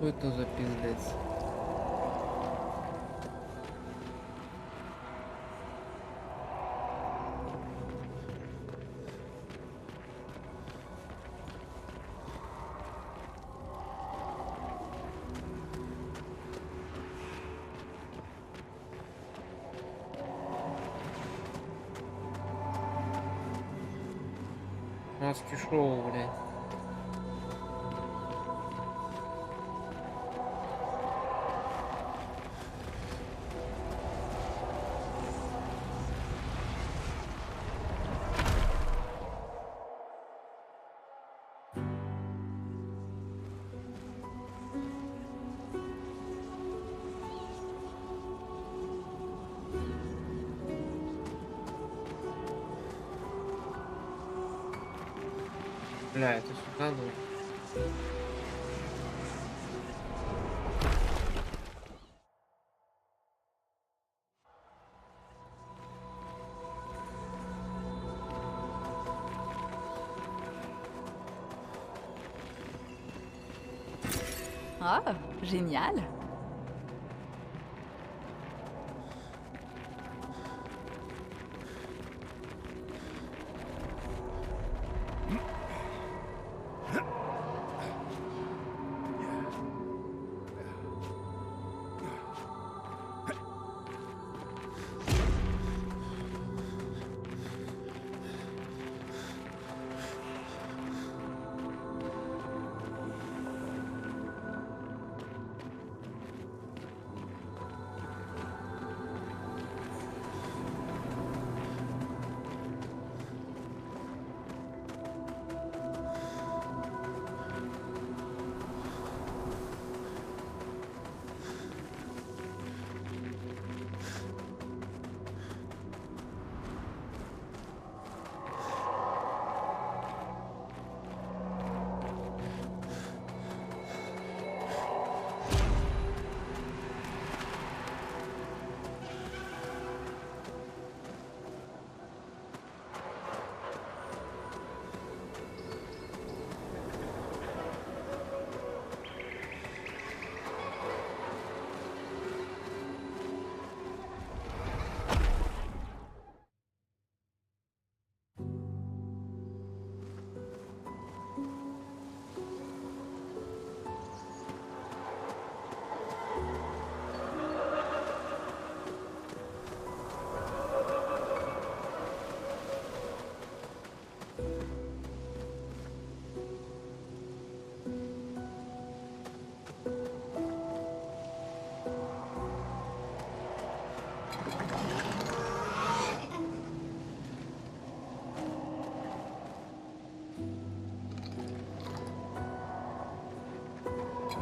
Что это за пиздец? Маски шоу, блядь. Бля, это сюда нужно. Ah, génial.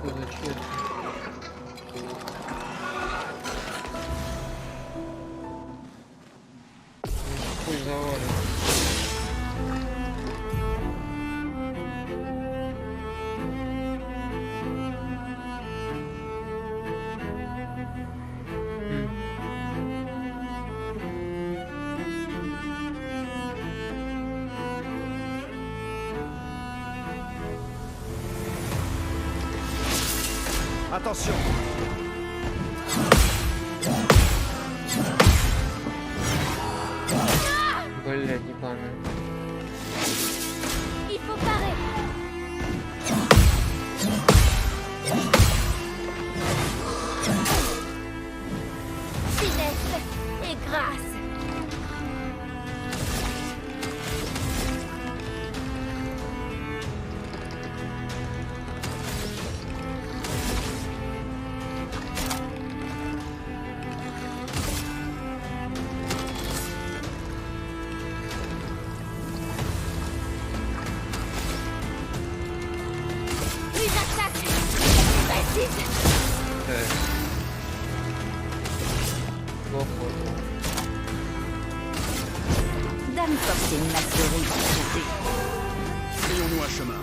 Что за черт? Хуй завалит. Attention! Блядь, ебаная. Il faut parer. Finesse et grâce. Une attaque précise. Плохо. Dame sorcière m'a sauvé. Frayons-nous un chemin.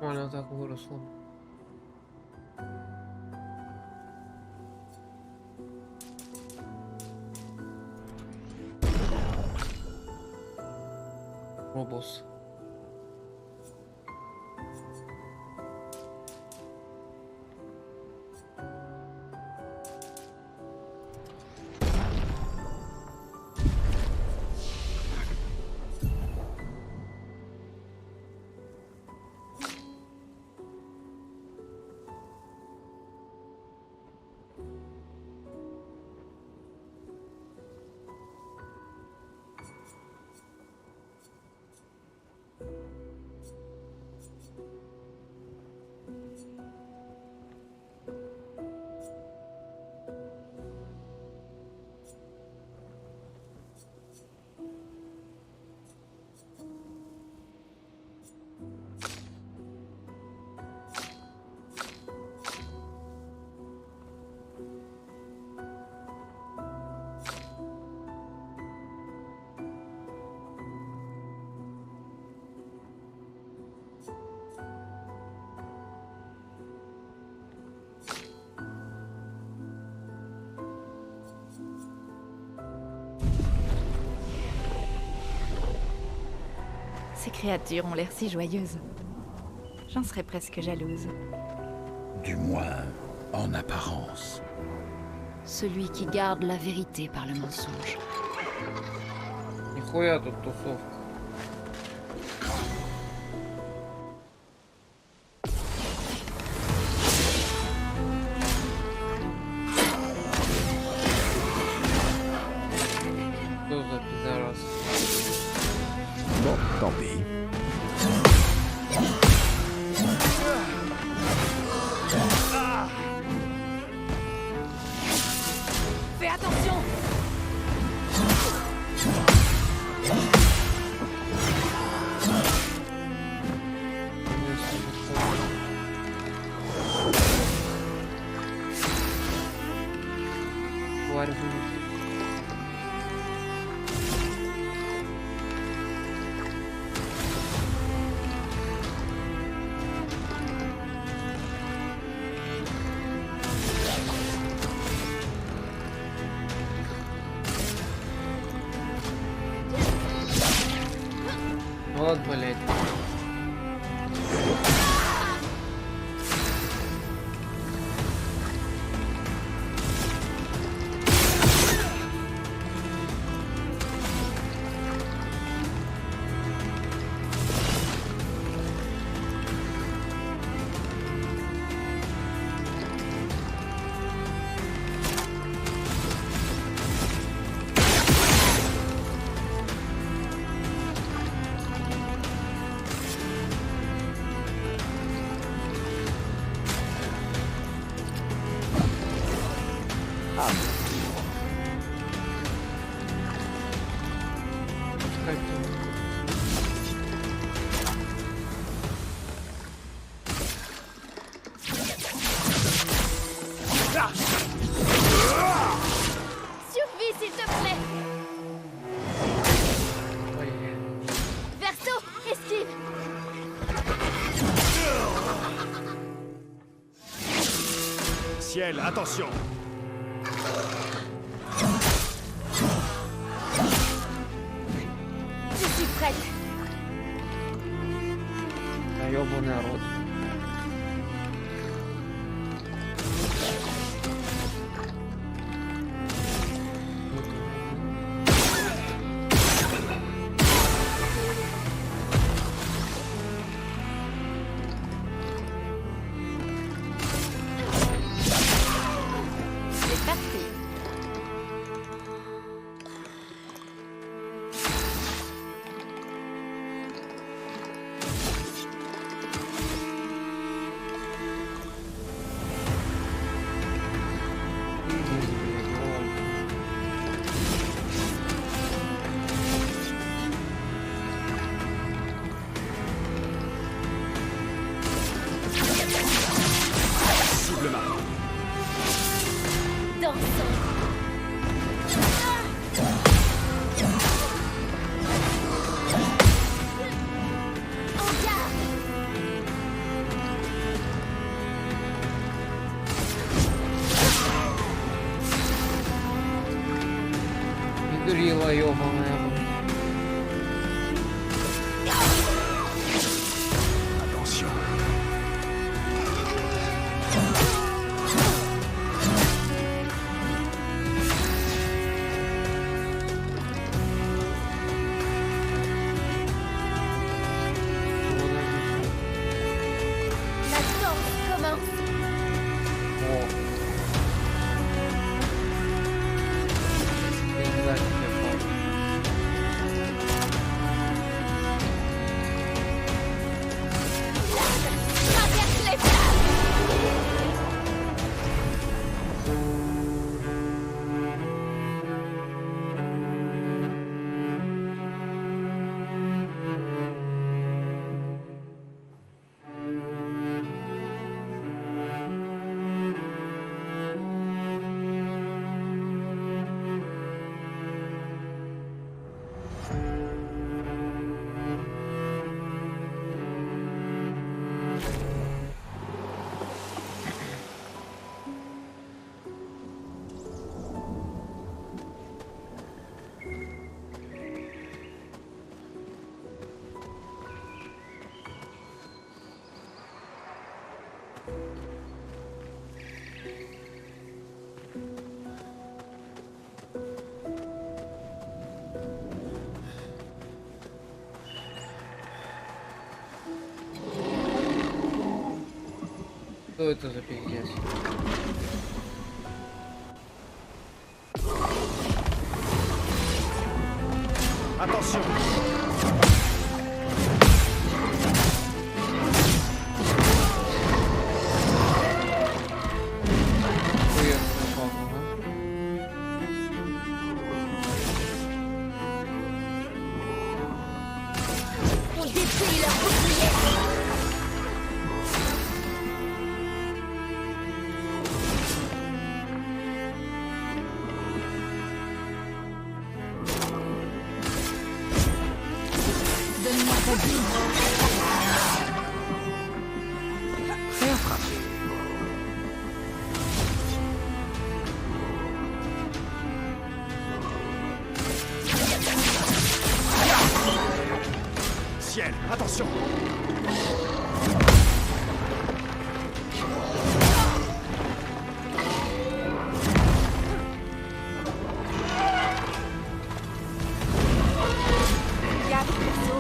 Ona tak urosła. Robos. Ces créatures ont l'air si joyeuses. J'en serais presque jalouse. Du moins, en apparence. Celui qui garde la vérité par le mensonge. Нихуя тут тусовка. Что за пидорас? Bon, tant pis. Fais attention! Тварь будет. Вот, блядь. Survie, s'il te plaît! Verso, esquive! Ciel, attention. Je suis prête! Да ёбаный рот. C'est parti! danse. En garde. Мигрила ёбаная. Attention. La danse commence. О. Пейзаж какой. Traverse les flammes. Что это за пиздец? Attention. Хуёвый папа, а? On détruit leur bouclier. Donne-moi ta vie. Prêt à frapper. Ciel, attention. Gaffe, perso.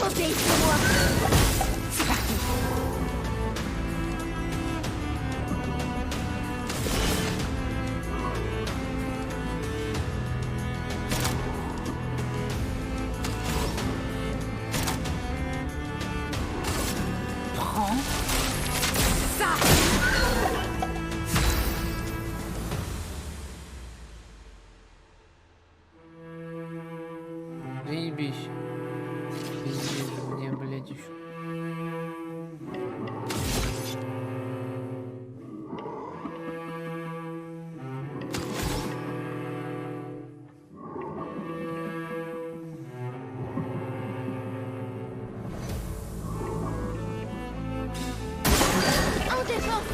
Obéissez-moi. C'est parti. Prends ça. Заебись. Пиздец, мне, блядь, еще. En défense.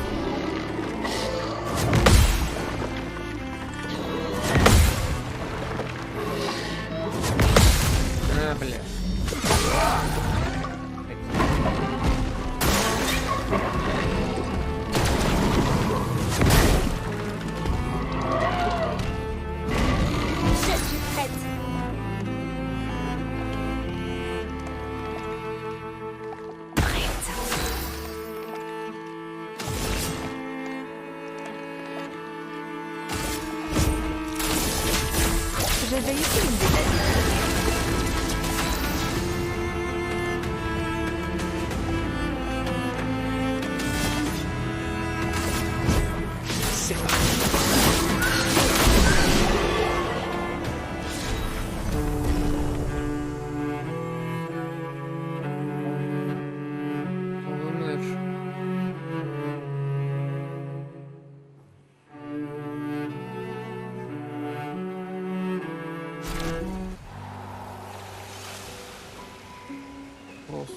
А, блядь. Je suis prête. J'avais eu une des вопросу.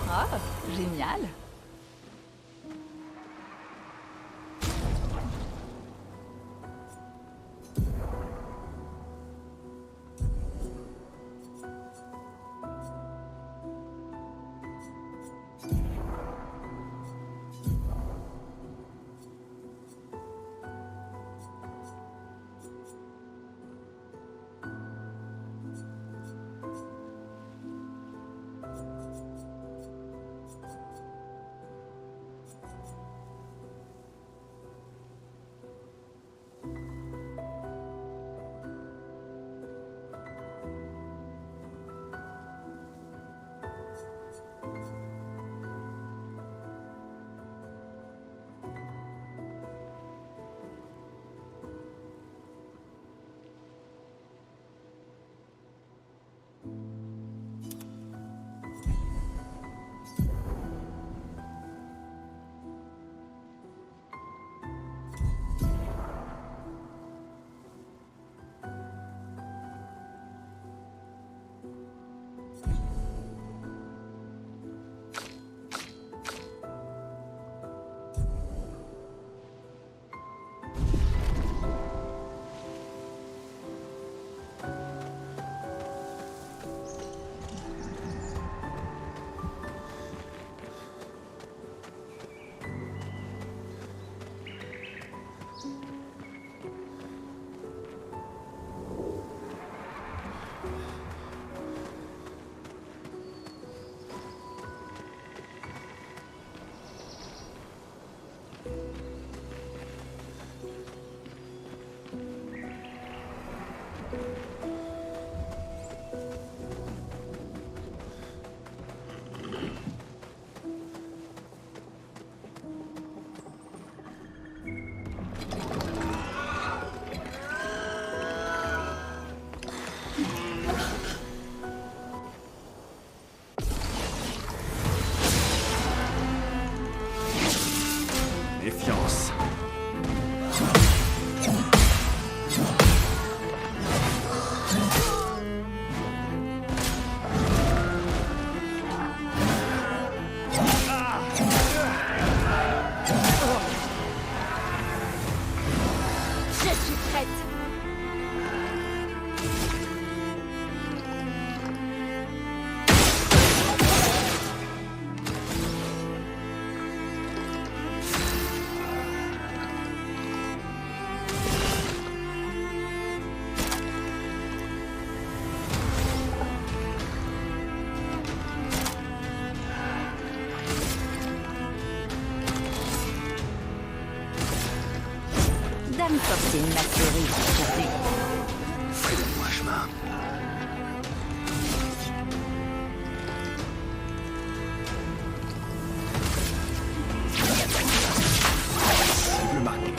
Ah, génial. Méfiance. Je suis prête. Dame Fortune, ma souris. Fais-le-moi chemin. Cible marquée.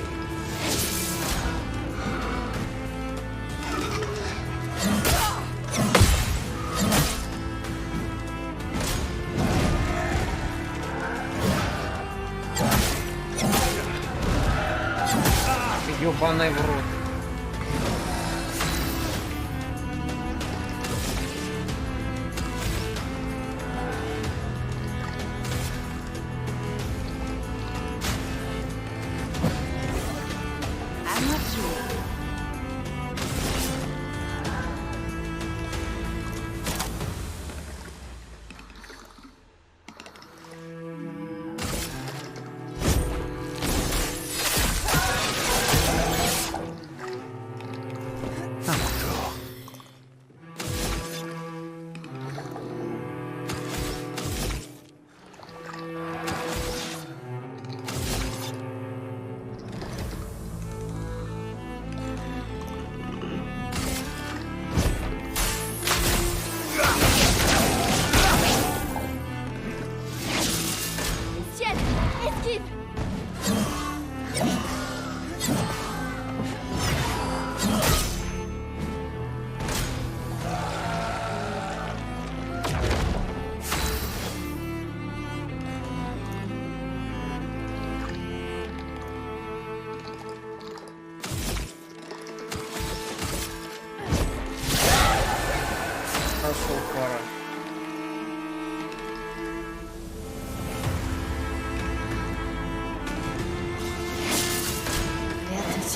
Ёбаный в рот. À moi de jouer.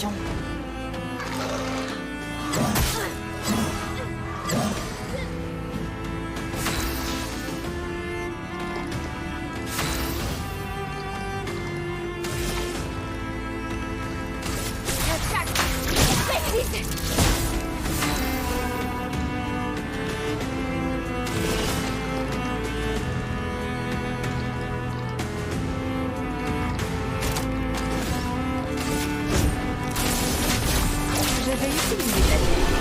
attention. Attaque. Très vite. Je vais utiliser la lumière.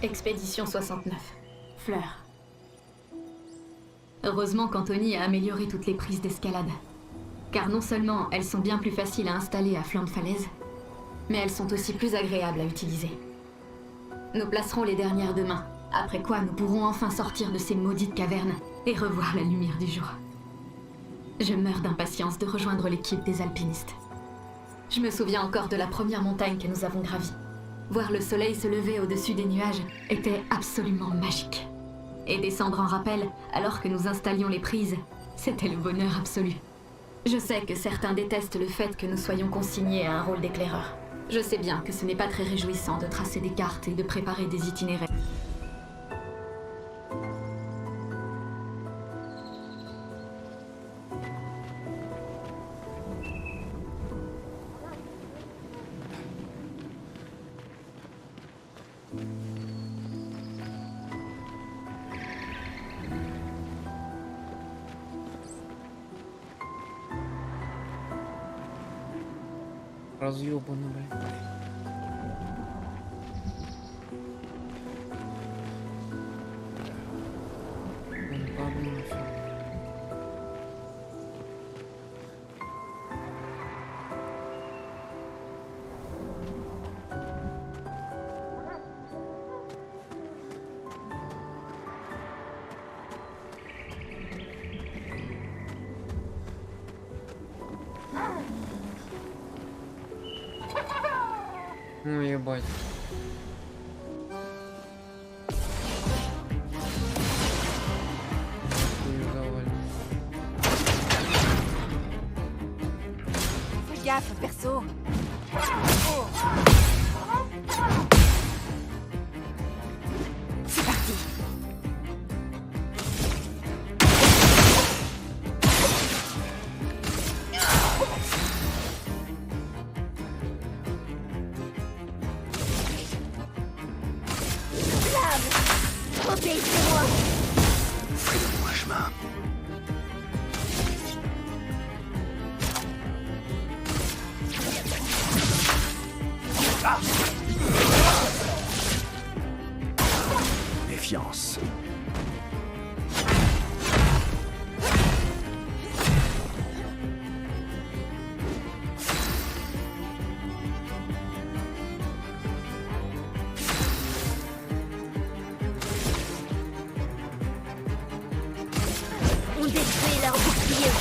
Expédition 69. Fleur. Heureusement qu'Anthony a amélioré toutes les prises d'escalade. Car non seulement elles sont bien plus faciles à installer à flanc de falaise, mais elles sont aussi plus agréables à utiliser. Nous placerons les dernières demain, après quoi nous pourrons enfin sortir de ces maudites cavernes et revoir la lumière du jour. Je meurs d'impatience de rejoindre l'équipe des alpinistes. Je me souviens encore de la première montagne que nous avons gravie. Voir le soleil se lever au-dessus des nuages était absolument magique. Et descendre en rappel alors que nous installions les prises, c'était le bonheur absolu. Je sais que certains détestent le fait que nous soyons consignés à un rôle d'éclaireur. Je sais bien que ce n'est pas très réjouissant de tracer des cartes et de préparer des itinéraires. Разъёбано, блядь. Он погнулся. Ну ебать. Хуй завалил. Fais gaffe, perso. C'est parti. Obéissez-moi. Frayons-nous un chemin. Méfiance. On détruit leur bouclier.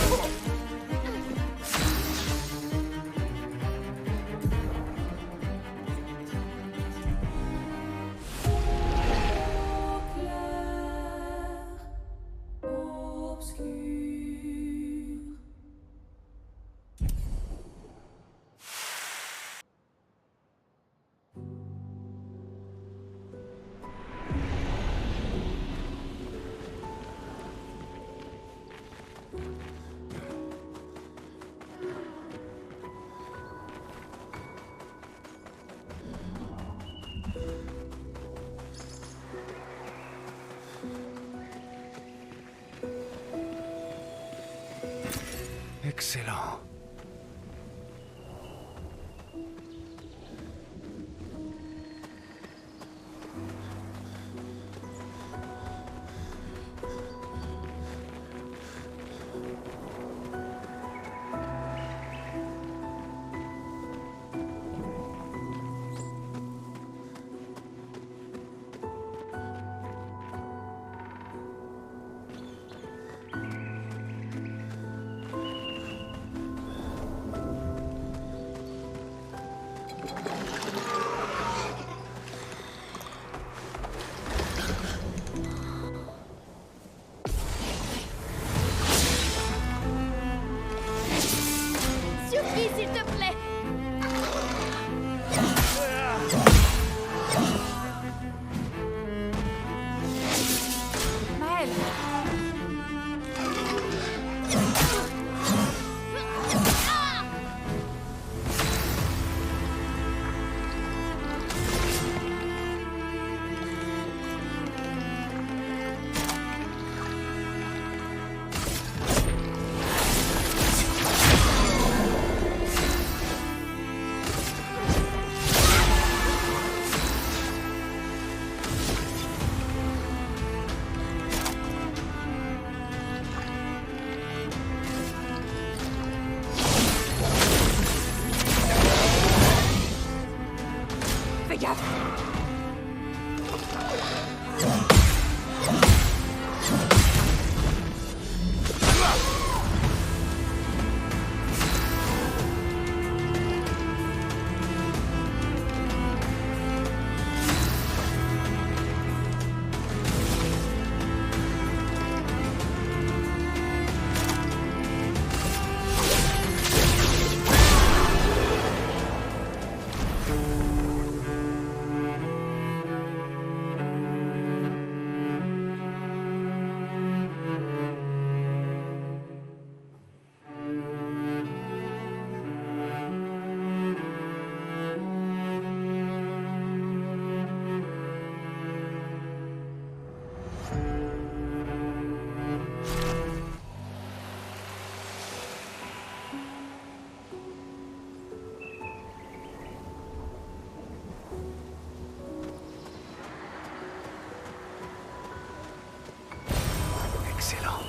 Excellent. Fais gaffe. Excellent.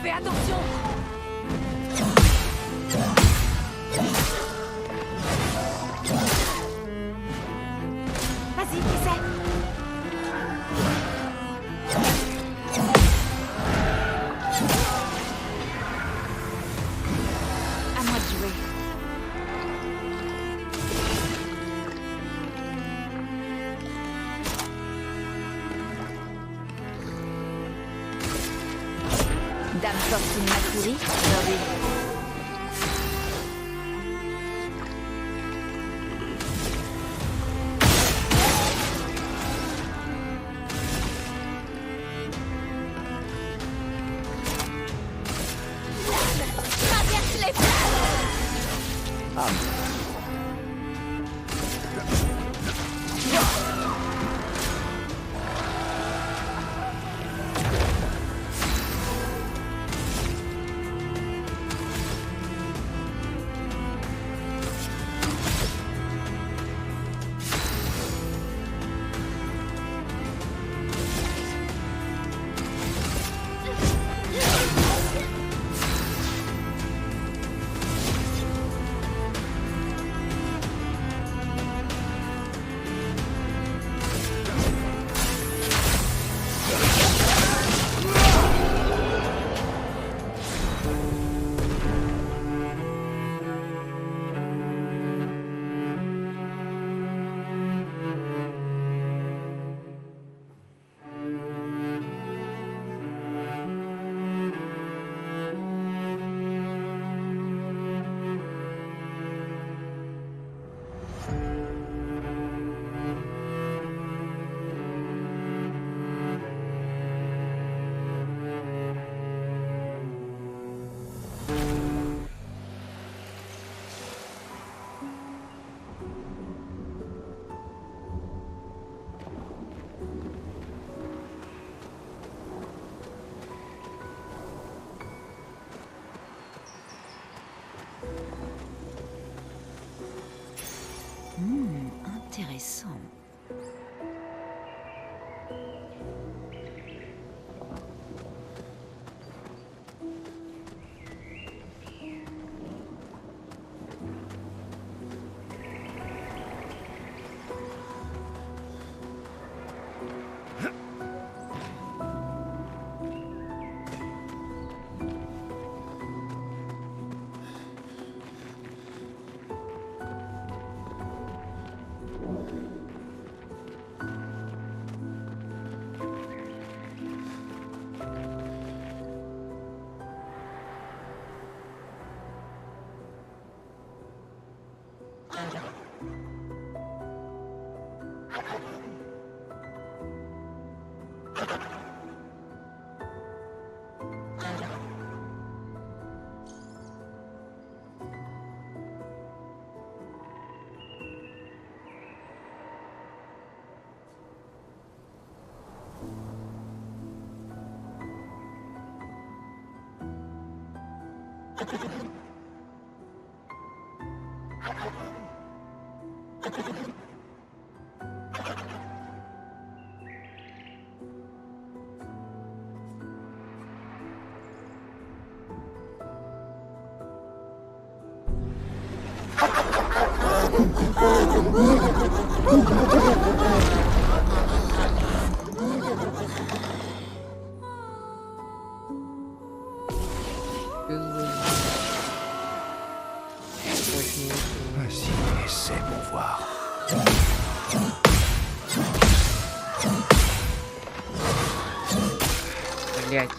Fais attention. Vas-y, essaie. À moi de jouer. Dame Fortune Makuri, aujourd'hui. Traverse les flammes. Intéressant. Очень весело. Vas-y, essaie pour voir. Блять.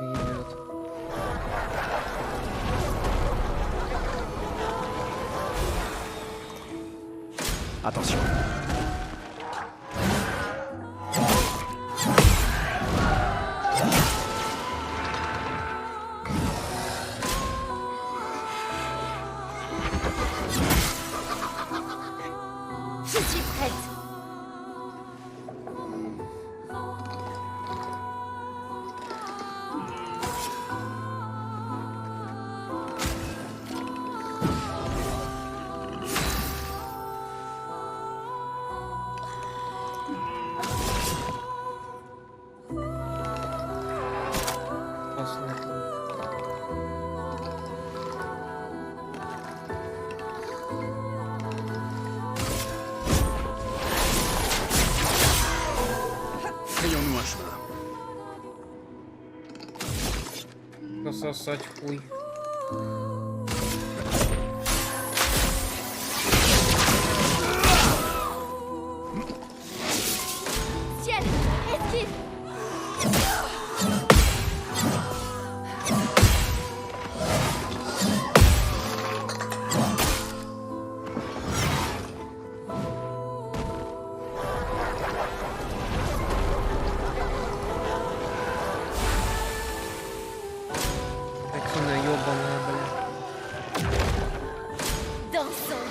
Идет. Attention. Je suis prête. Посмотрим. Frayons-nous un chemin. Пососать хуй. Ciel, esquive. Такина ёбаная, бля. Dansons.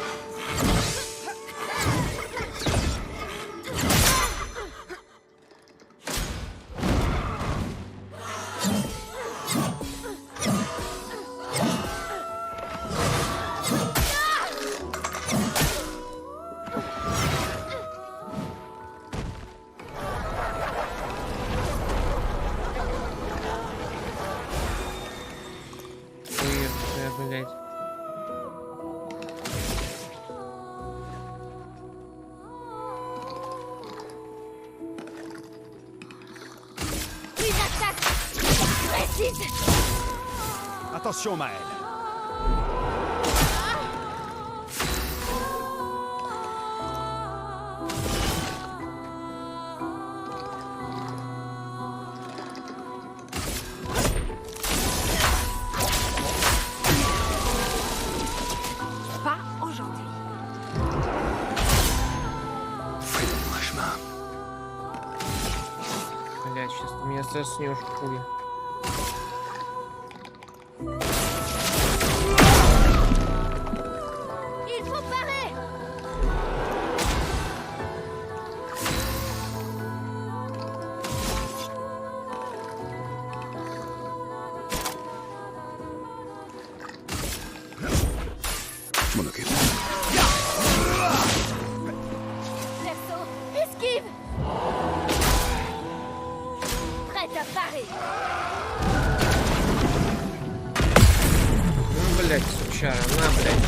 Хуевшая, блять. Une attaque précise. Attention, Maël. Pas aujourd'hui. Frayons-nous un chemin. Блять, сейчас ты меня соснешь, хуй. Il faut parer. Je m'en occupe. Perso, esquive. Prête à parer. Ну, блять, сучара, на, блять.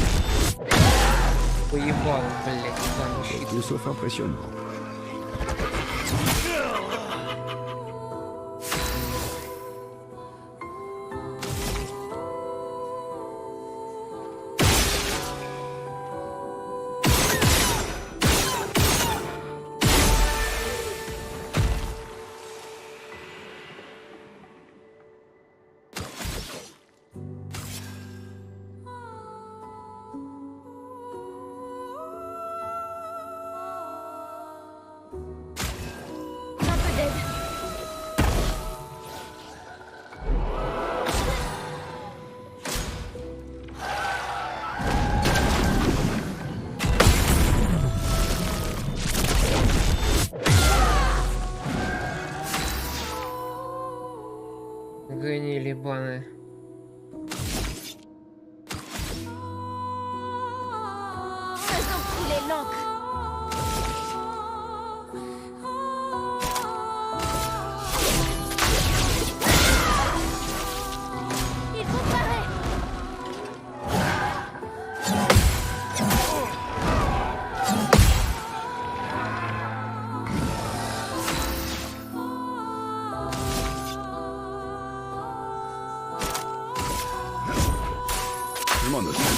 Поебал, блять, там щит. Dieu sauf impressionnant. ебаная. Faisons couler l'encre. Il faut parer. Je m'en occupe.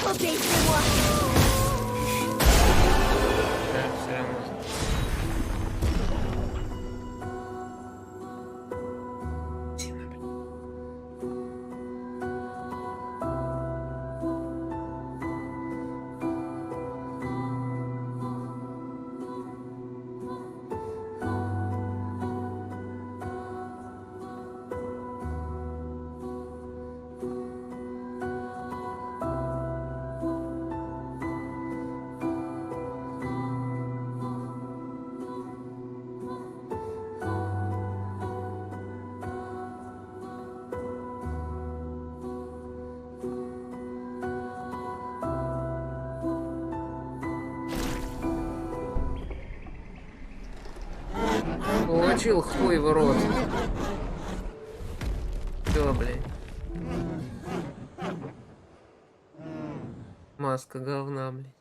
Obéissez-moi. Да, все равно. Сильно, блин. Получил хуй в рот. Все, блин. Маска говна, блин.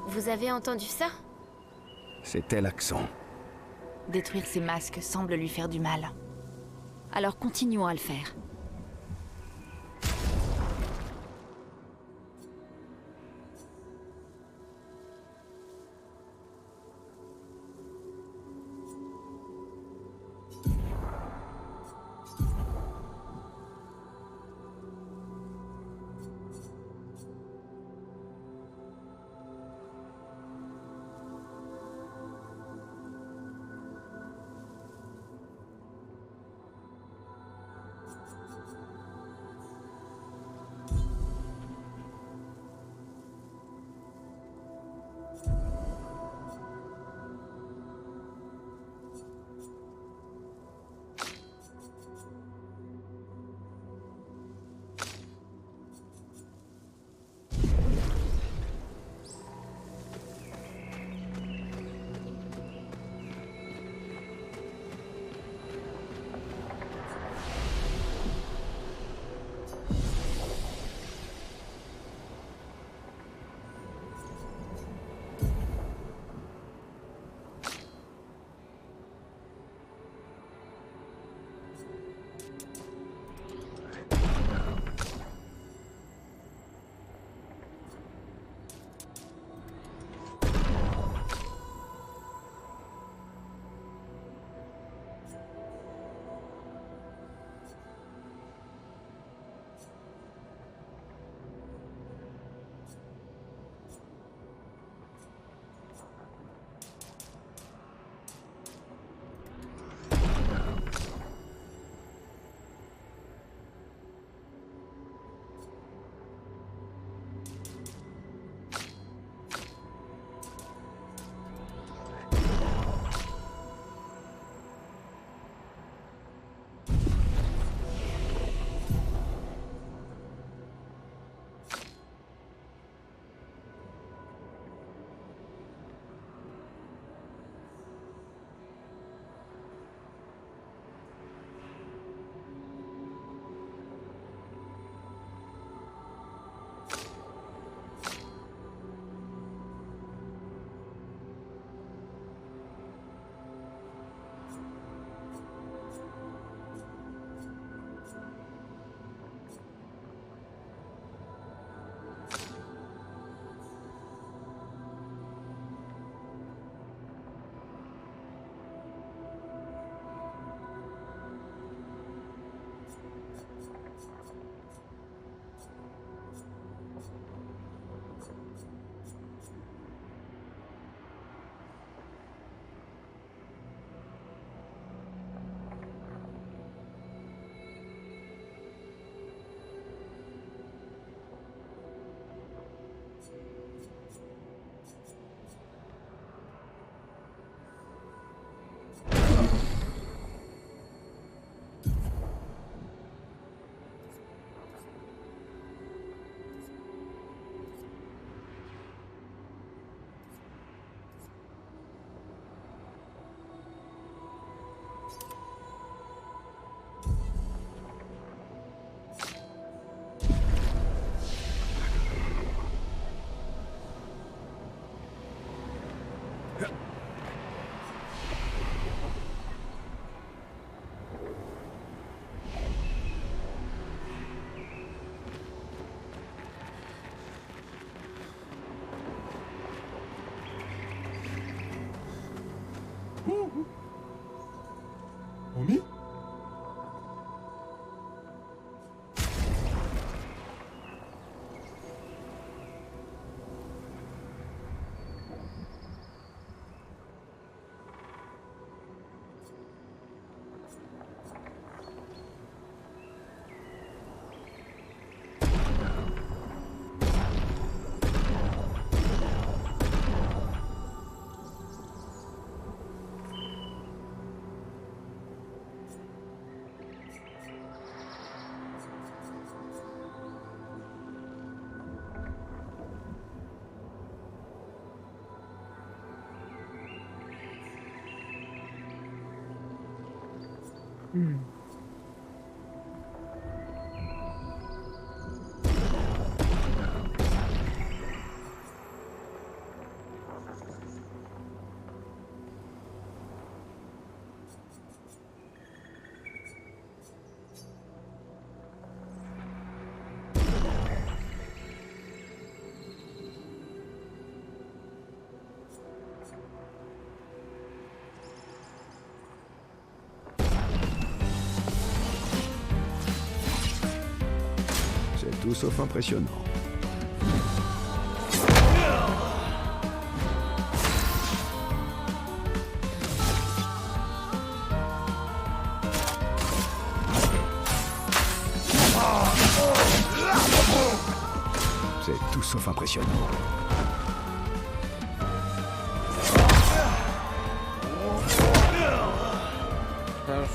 Vous avez entendu ça? C'était l'accent. Détruire ces masques semble lui faire du mal. Alors continuons à le faire. C'est tout sauf impressionnant. C'est tout sauf impressionnant. Alors,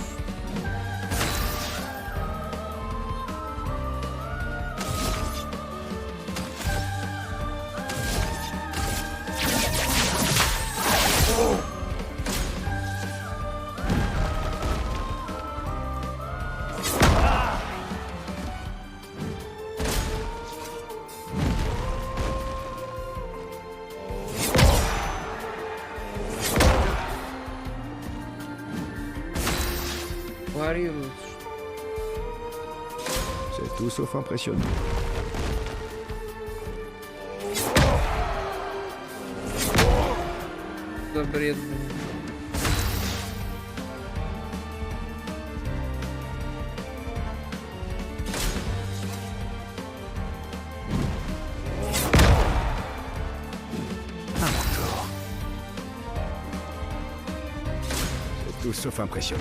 Warriors. C'est tout sauf impressionnant. За бред. À mon tour. C'est tout sauf impressionnant.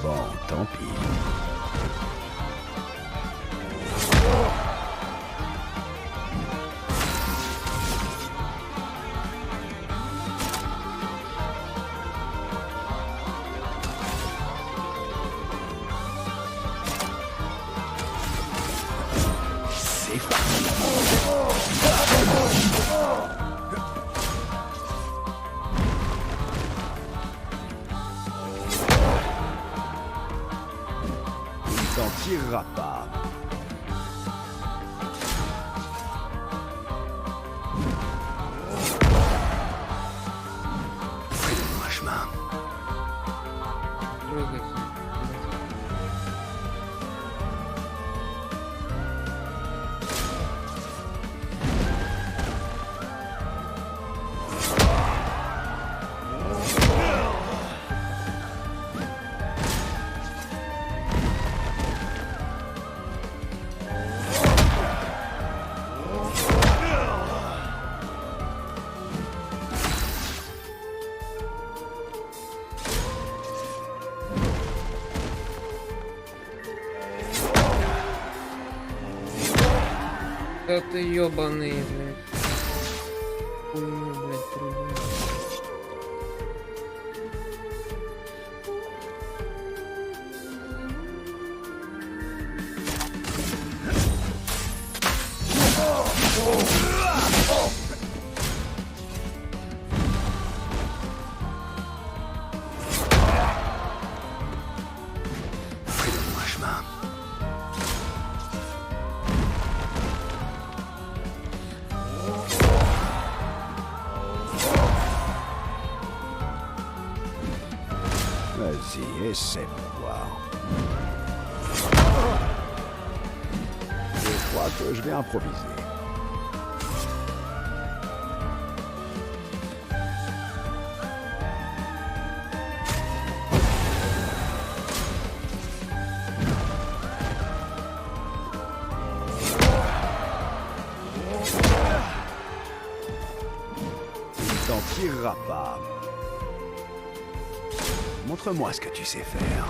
Bon, tant pis. C'est parti. Il t'en tirera pas. Fais-moi chemin. Трогать. Да ты ёбаный, блядь. Хуйню, блядь, трубу. Fais-moi chemin. Vas-y, essaie de voir. Je crois que je vais improviser. Il t'en tirera pas. Montre-moi ce que tu sais faire.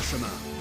chemin.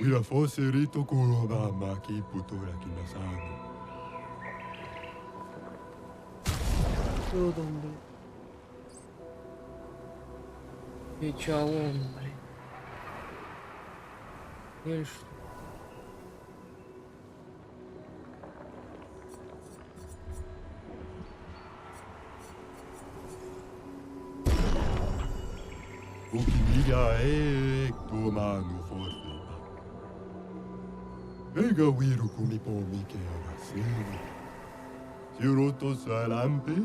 Wila foserito kuroba maki putora kinasano. ¿Dónde? Hecho a hombre. Bien, Ukimiya tomano forte. Vega wiru kumipomi ke arasero. Shiroto salampe.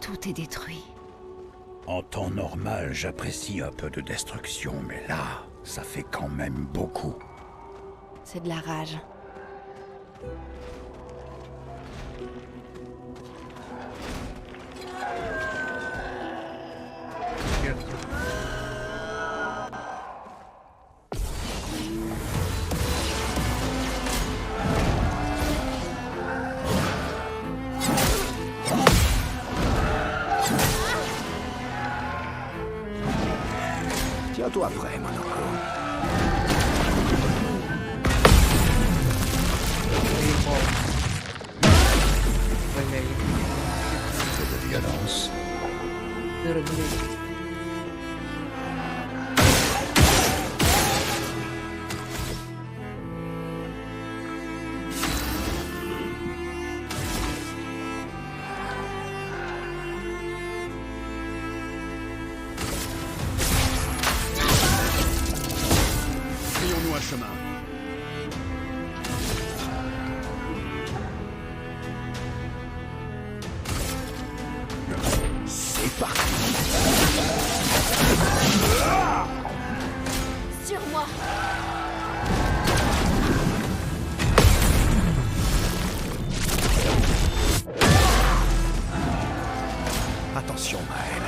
tout est détruit. En temps normal, j'apprécie un peu de destruction, mais là, ça fait quand même beaucoup. C'est de la rage. Tiens-toi prêt, Monoko. Un peu de violence. Ayons-nous un chemin. C'est parti. Sur moi. Attention, Maël.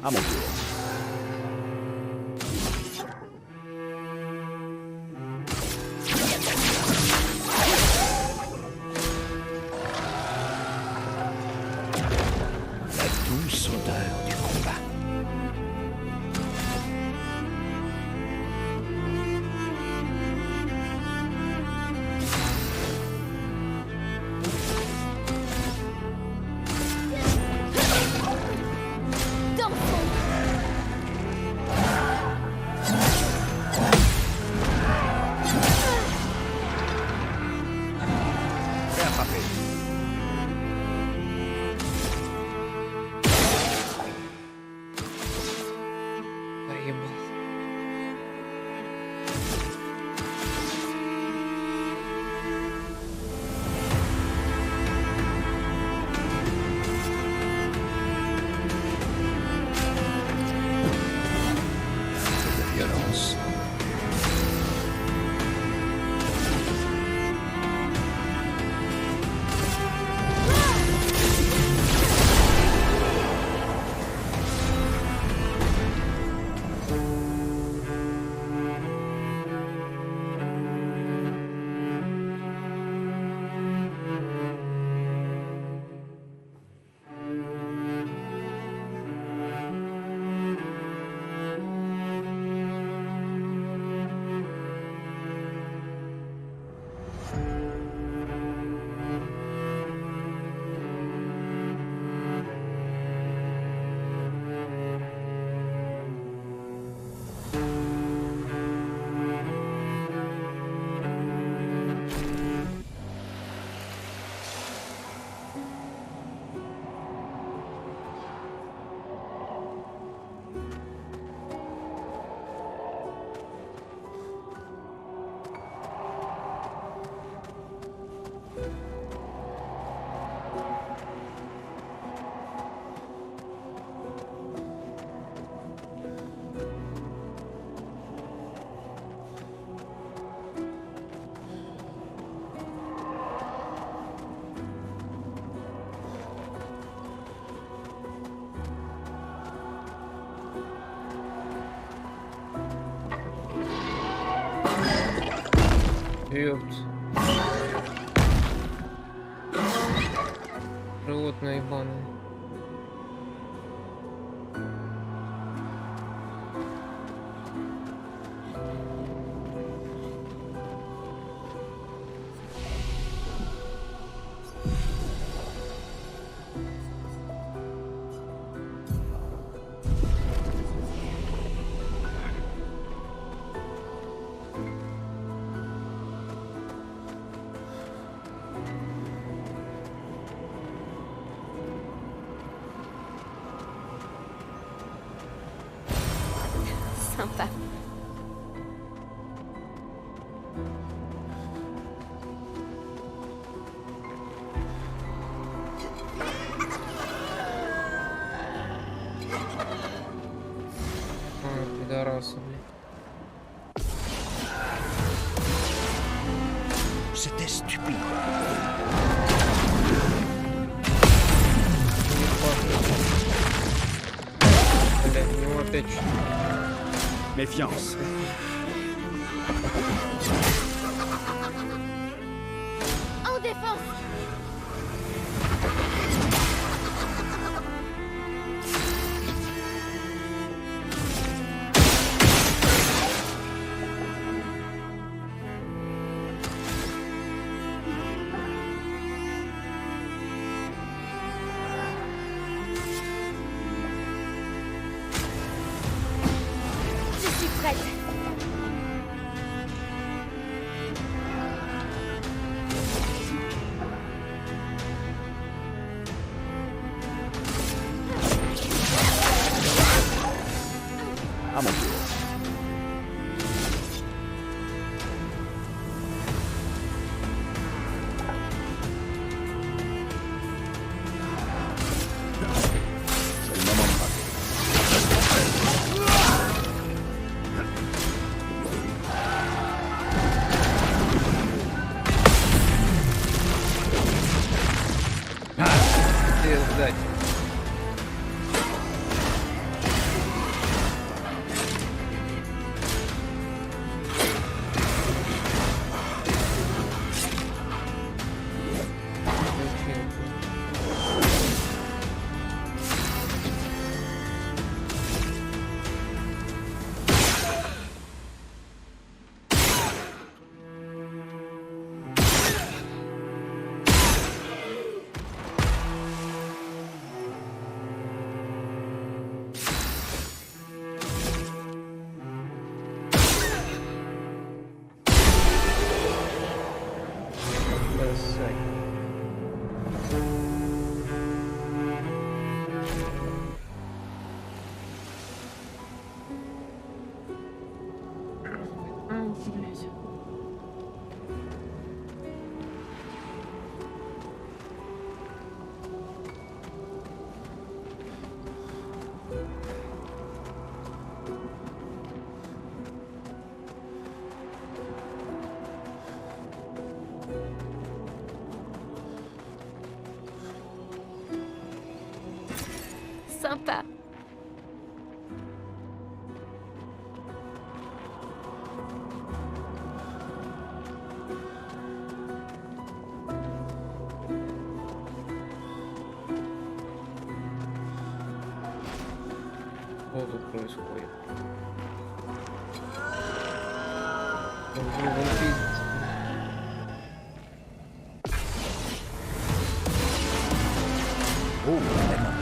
À mon tour. La douce odeur du combat. Dansons. Prêt à frapper. Поебал. Un peu de violence. Ёпт. Животное ебаное. sympa. Пидорасы, блин. C'était stupide. Блядь, у него опять что-то. Méfiance. En défense. Je suis prête. À mon tour. C'est le moment de frapper. Пиздать. Sympa. Что тут происходит? Он пиздец. Oh, vraiment.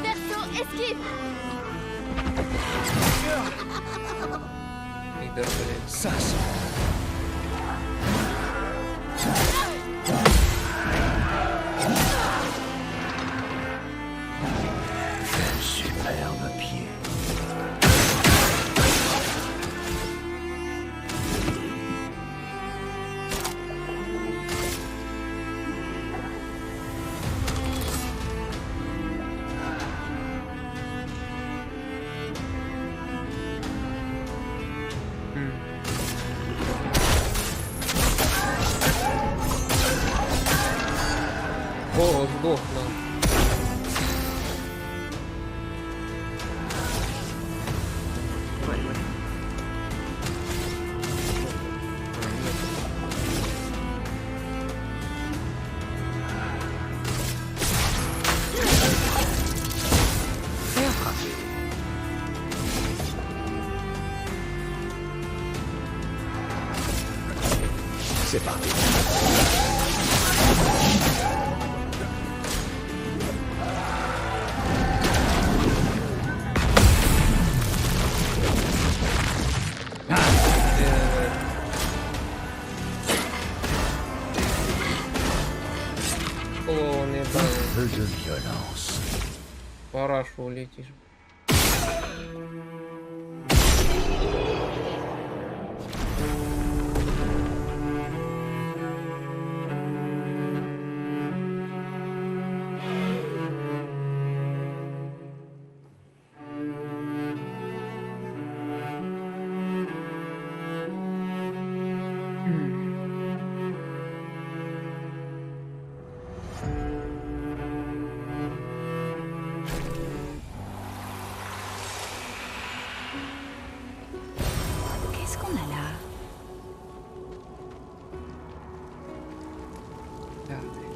Perso, esquive. Пидор, блядь. Ça, c'est... Un superbe pied. О, сдох, да. Prêt à frapper. C'est parti. парашу улетишь. Qu'est-ce qu'on a là? Regardez.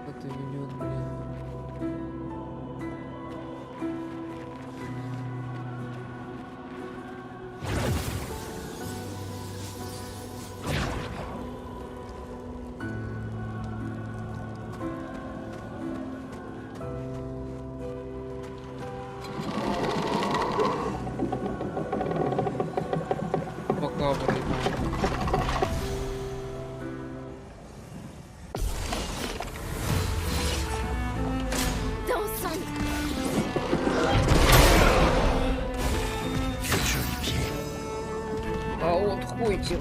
Это ведет, блин. Пока, блин. Dansons. Quel joli pied. А вот хуйте.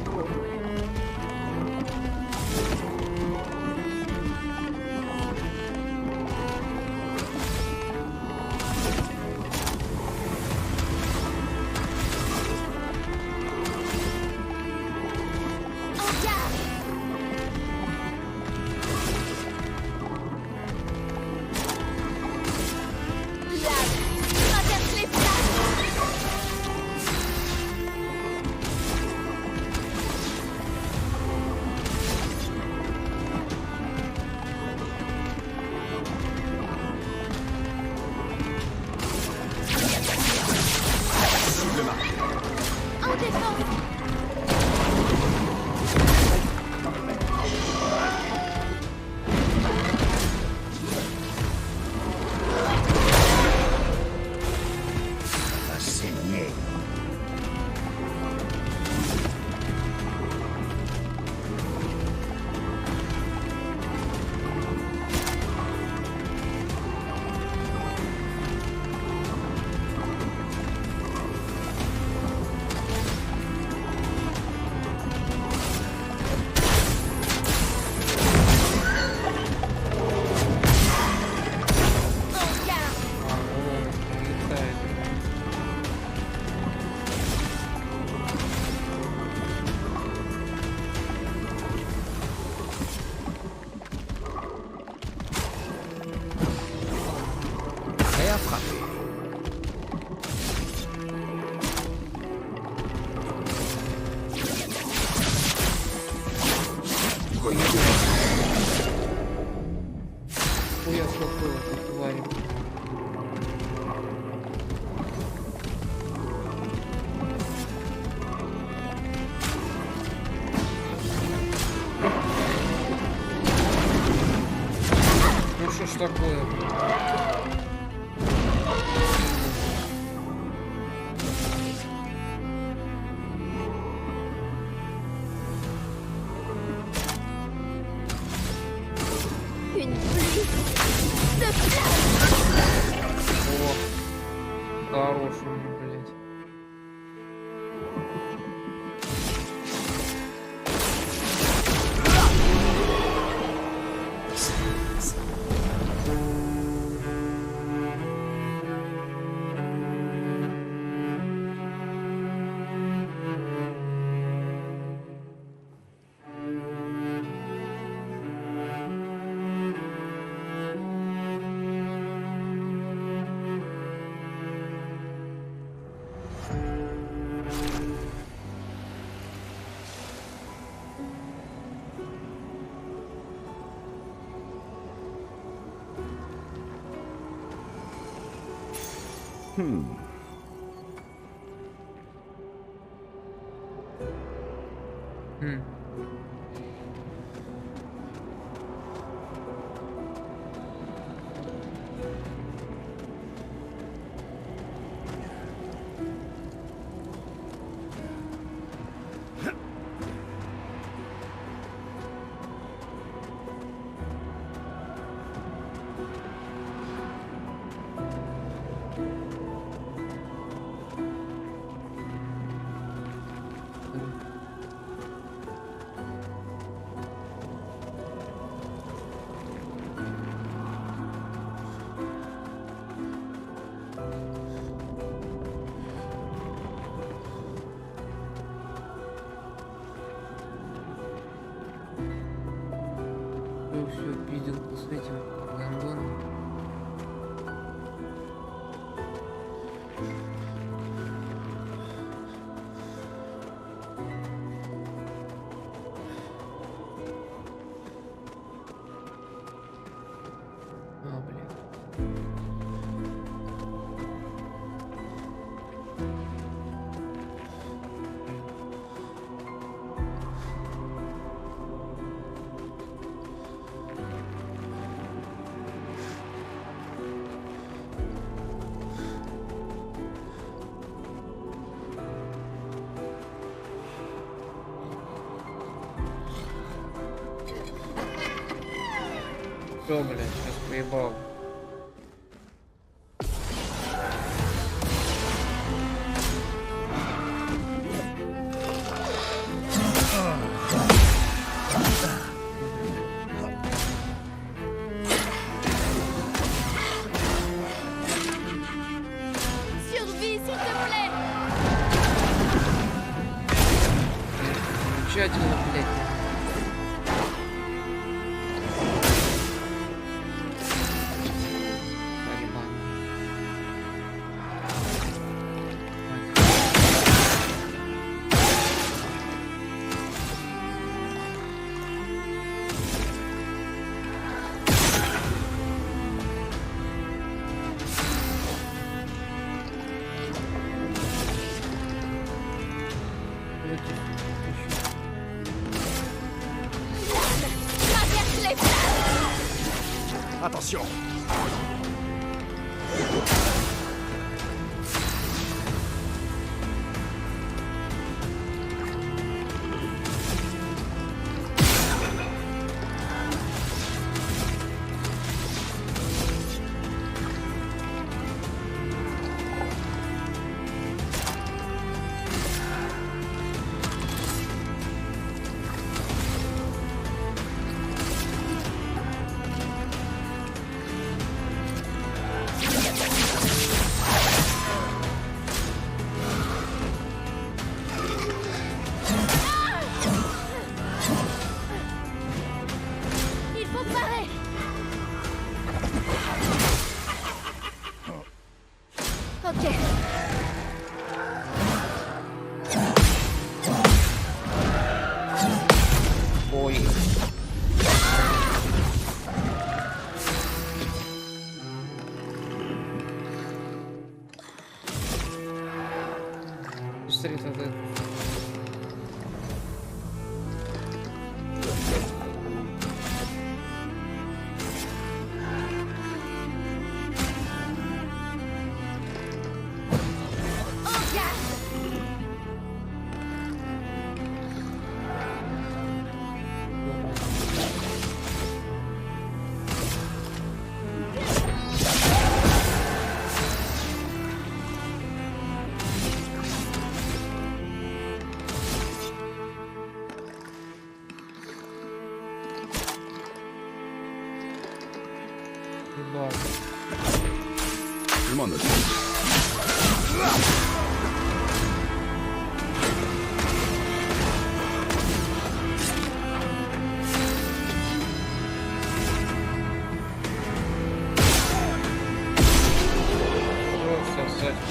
En garde. Lave. Traverse les flammes. En défense. Va saigner. En garde. А, о, летает. Prêt à frapper. Хуя сколько этой твари. Ну что ж такое? Une pluie de flammes. О, хороший, блядь. Хм. Ну все, пиздил с этим гондоном. А, блин. Все, блядь, сейчас поебал. Survie, s'il te plaît. Замечательно, блядь. Тарибан. Traverse les flammes. Attention. Il faut parer. Ok. Ой. Быстрее тогда. En garde. Ебать. Je m'en occupe. Просто сзади.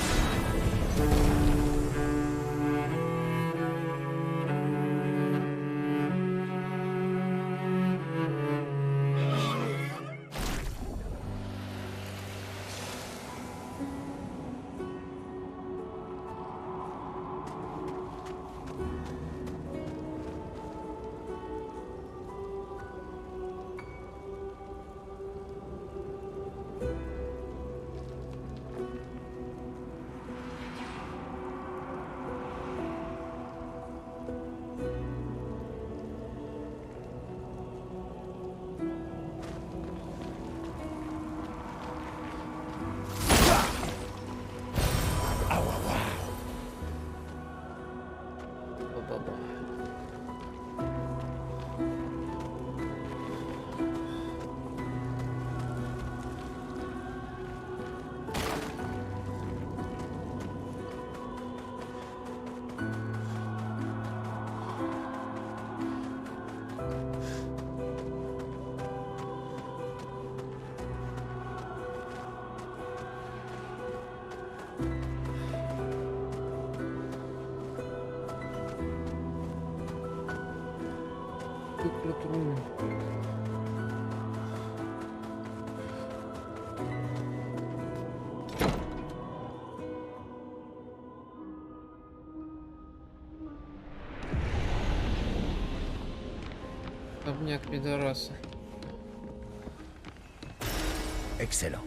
Cucrutrun. Обняк пидораса. Excellent.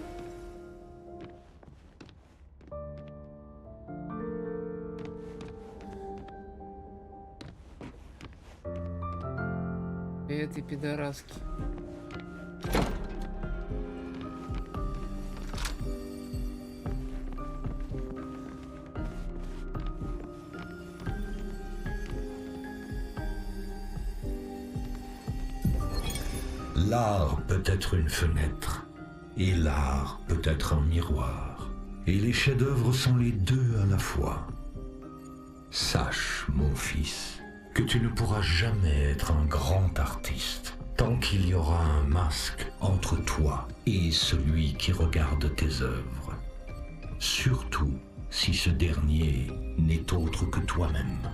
И этой пидораски. L'art peut être une fenêtre, et l'art peut être un miroir, et les chefs-d'œuvre sont les deux à la fois. Sache, mon fils, que tu ne pourras jamais être un grand artiste tant qu'il y aura un masque entre toi et celui qui regarde tes œuvres. Surtout si ce dernier n'est autre que toi-même.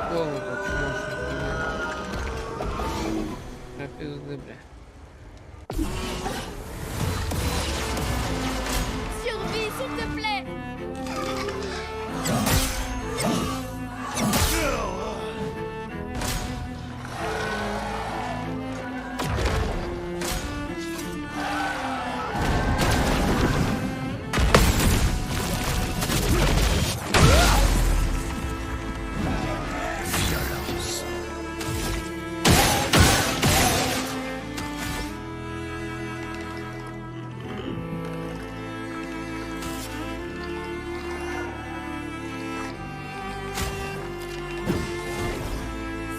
Голову почему пизды, бля. Survie, s'il te plaît.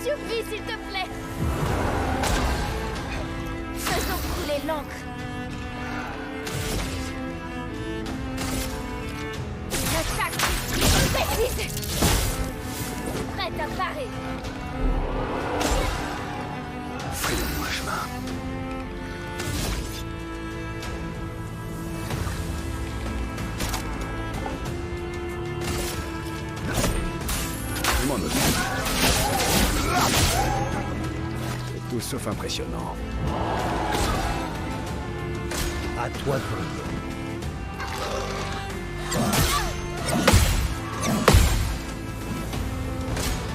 Survie, s'il te plaît. Faisons couler l'encre. L'attaque. Bêtise. Prête à parer. Fais-le-moi chemin. Je m'en occupe. C'est tout sauf impressionnant. À toi de jouer.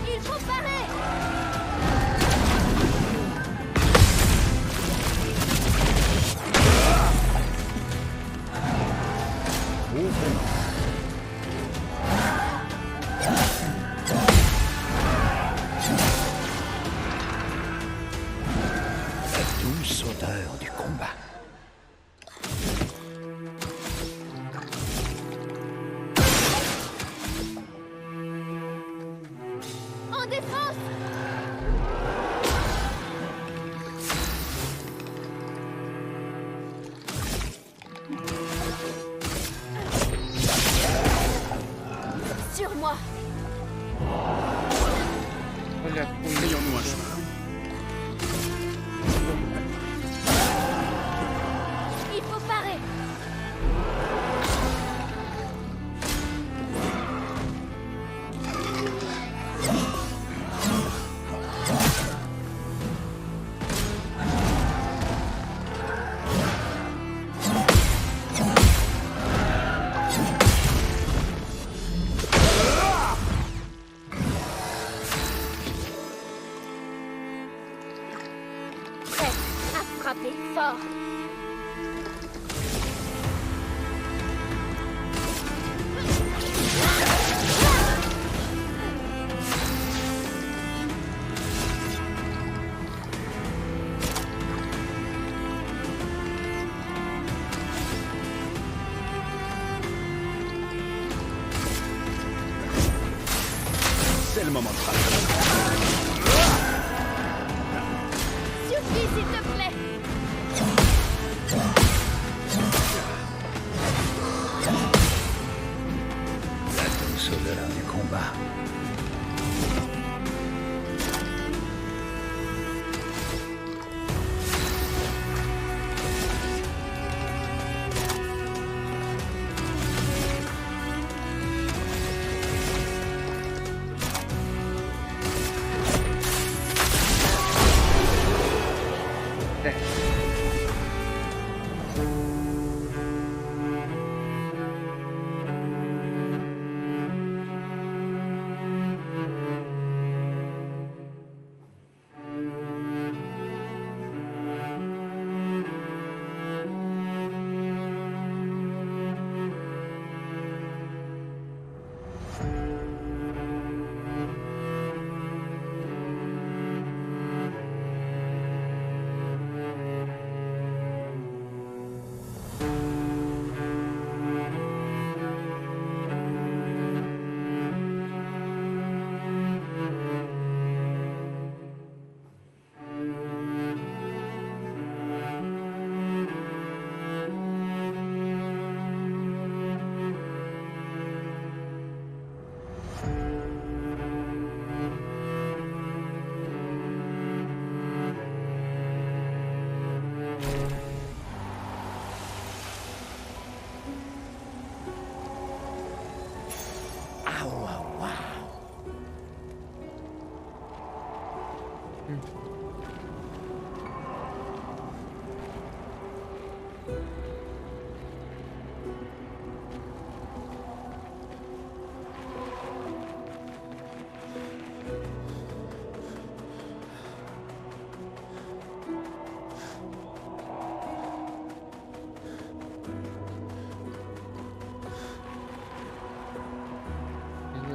Il faut parer. La douce odeur du combat. En défense. Sur moi. Бля, хуй. Ayons-nous un chemin. Il faut parer. fort. C'est le moment de frapper. Suffit, s'il te plaît. La douce odeur du combat.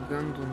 Gandun.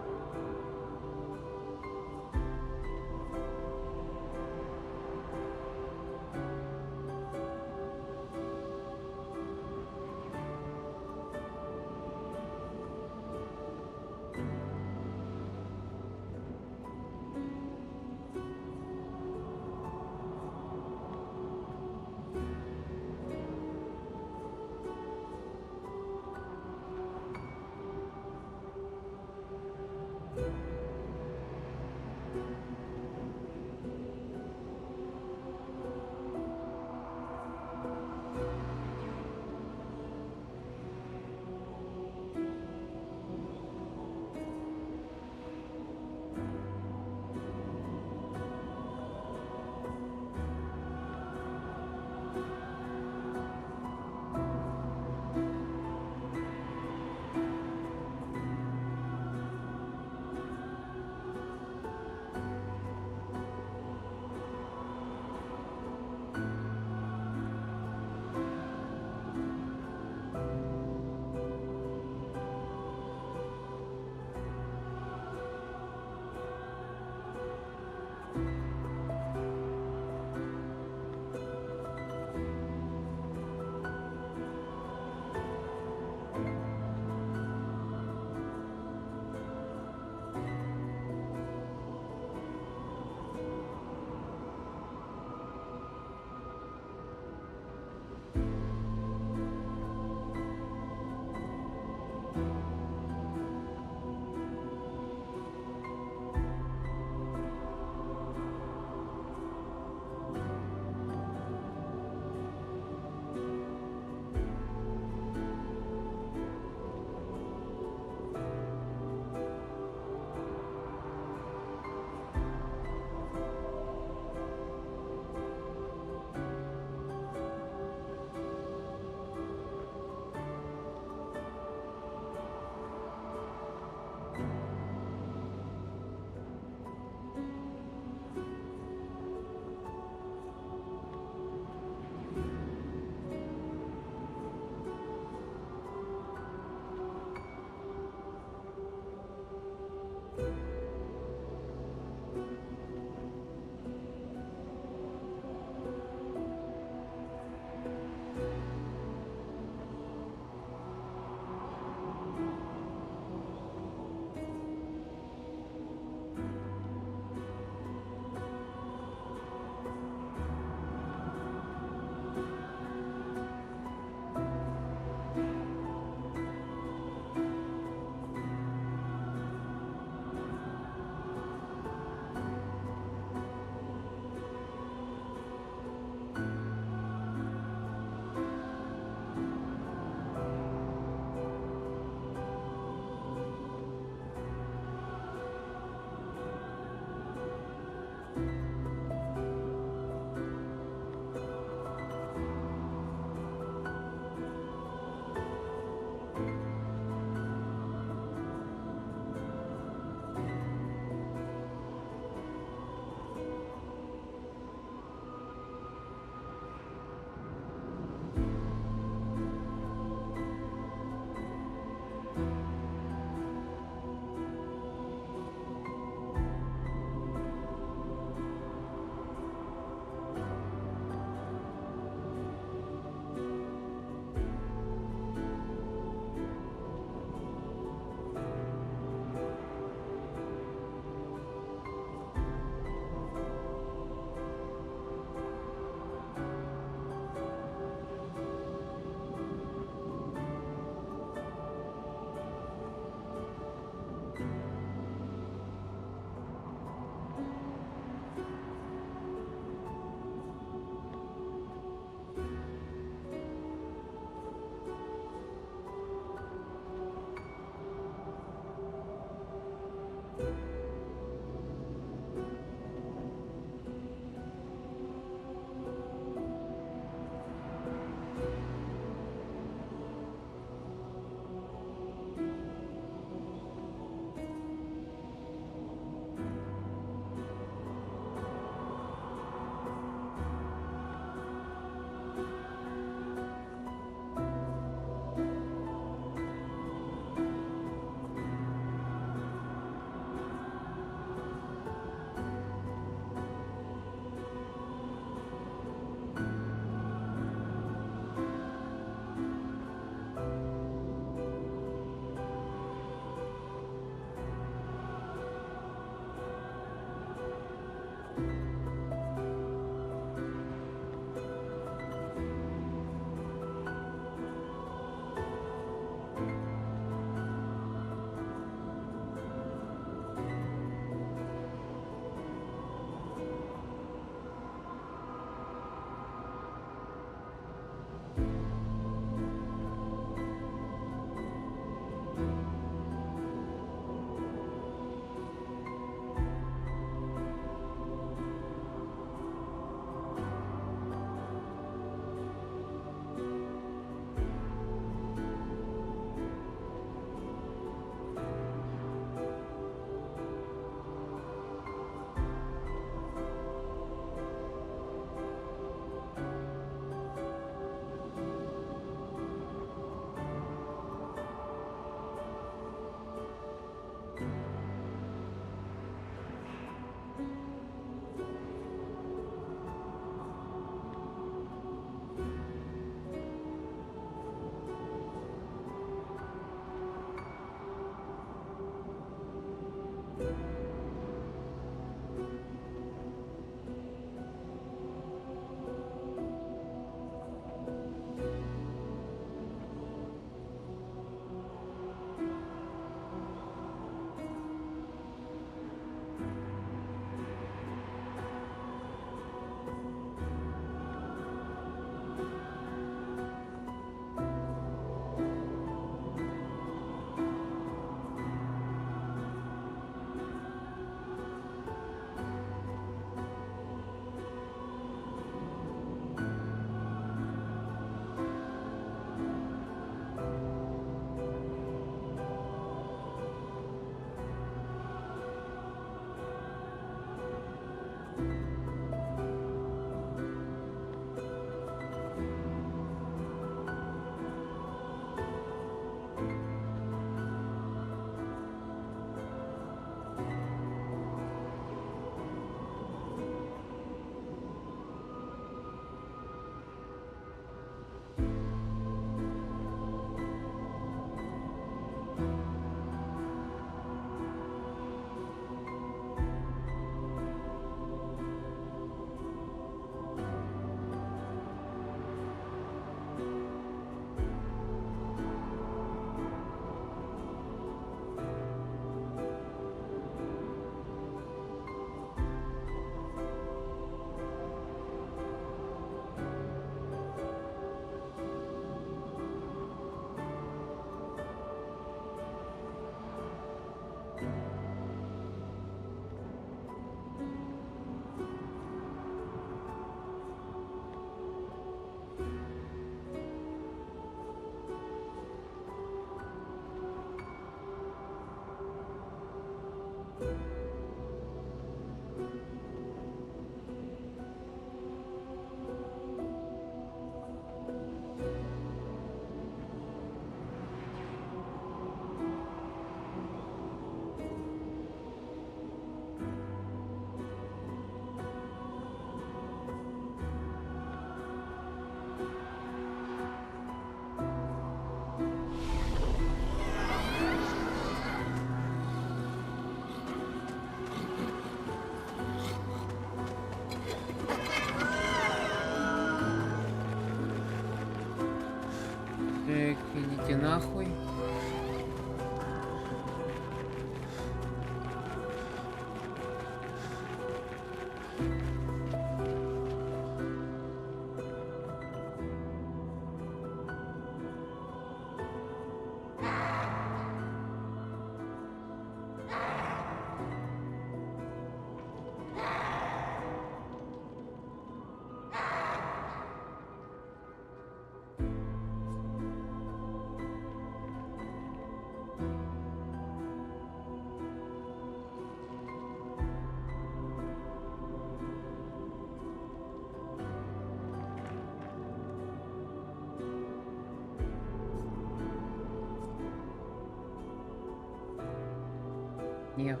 Yep.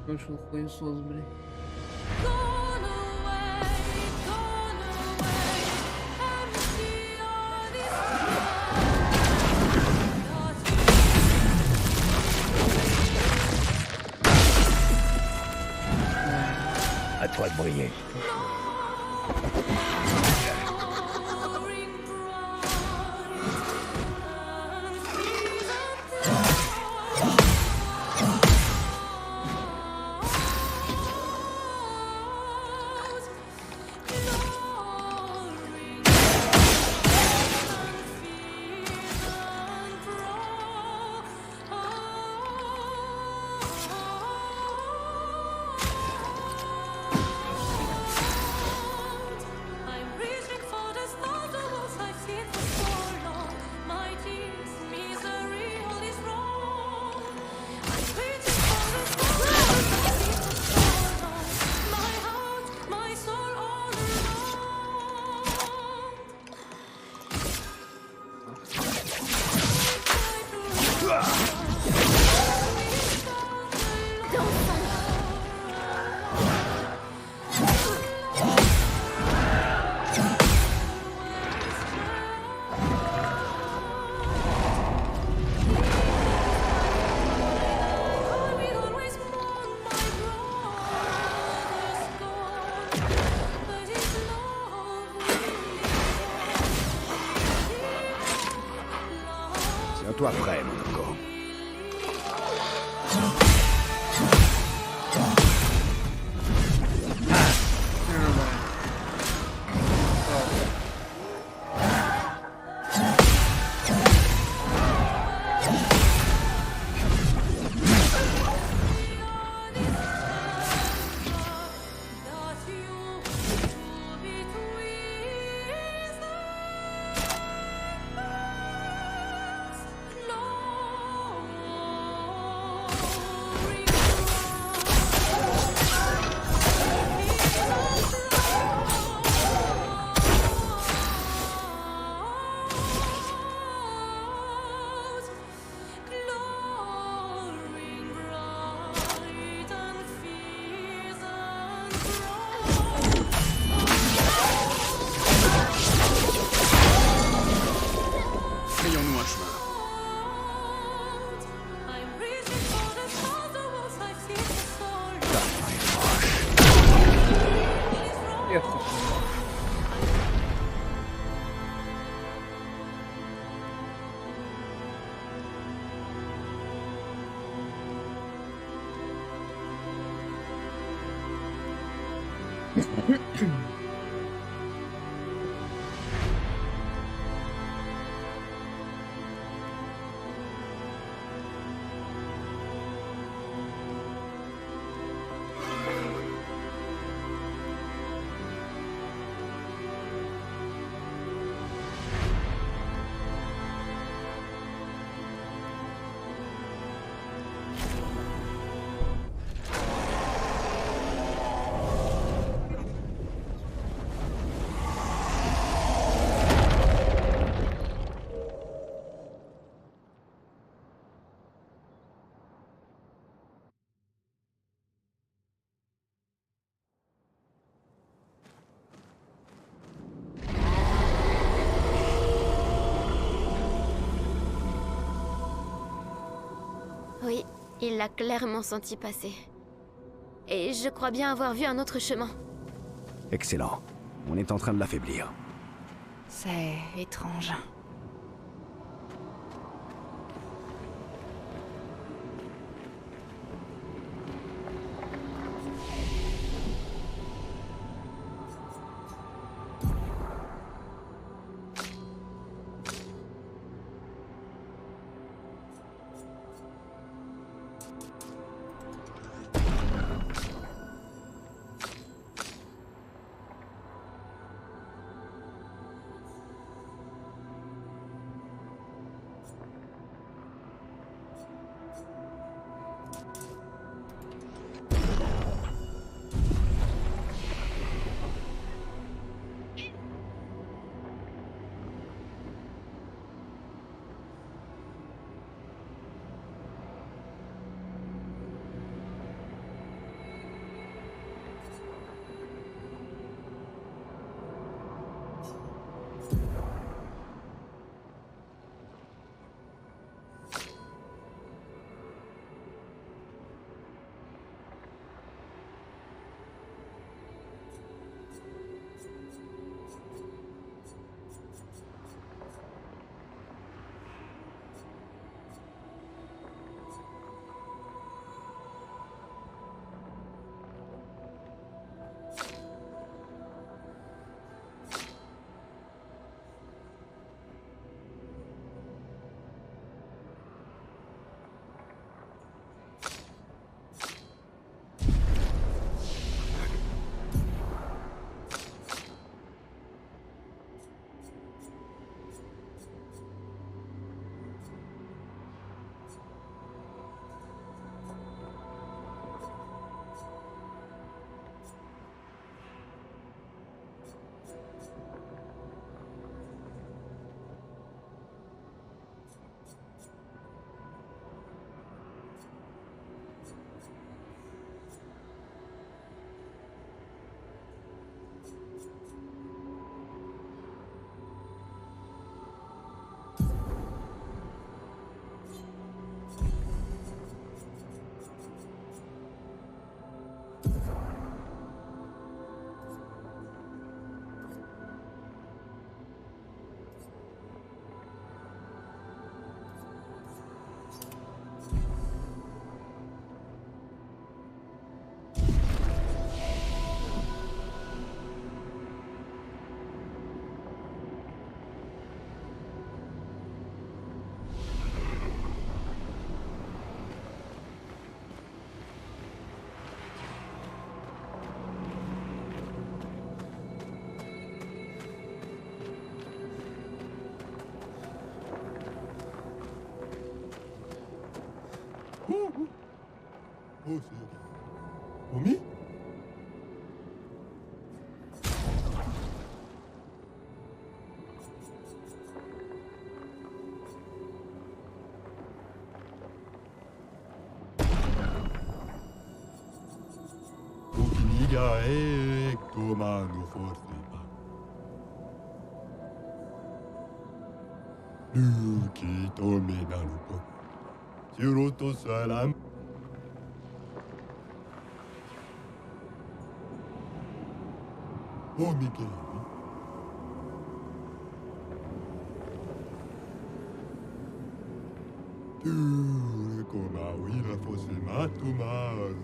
Вышел хуесос, блядь. À toi de briller. Tiens-toi prêt, mon Oko. Frayons-nous un chemin. Ехал. Oui, il l'a clairement senti passer. Et je crois bien avoir vu un autre chemin. Excellent. On est en train de l'affaiblir. C'est étrange. Oh, c'est ok. Omi? Okiniga ektomano forse pa. Nuki tome nalupo. Siroto salam. Oh, Mickey. Tu come a uira fosse mato malo.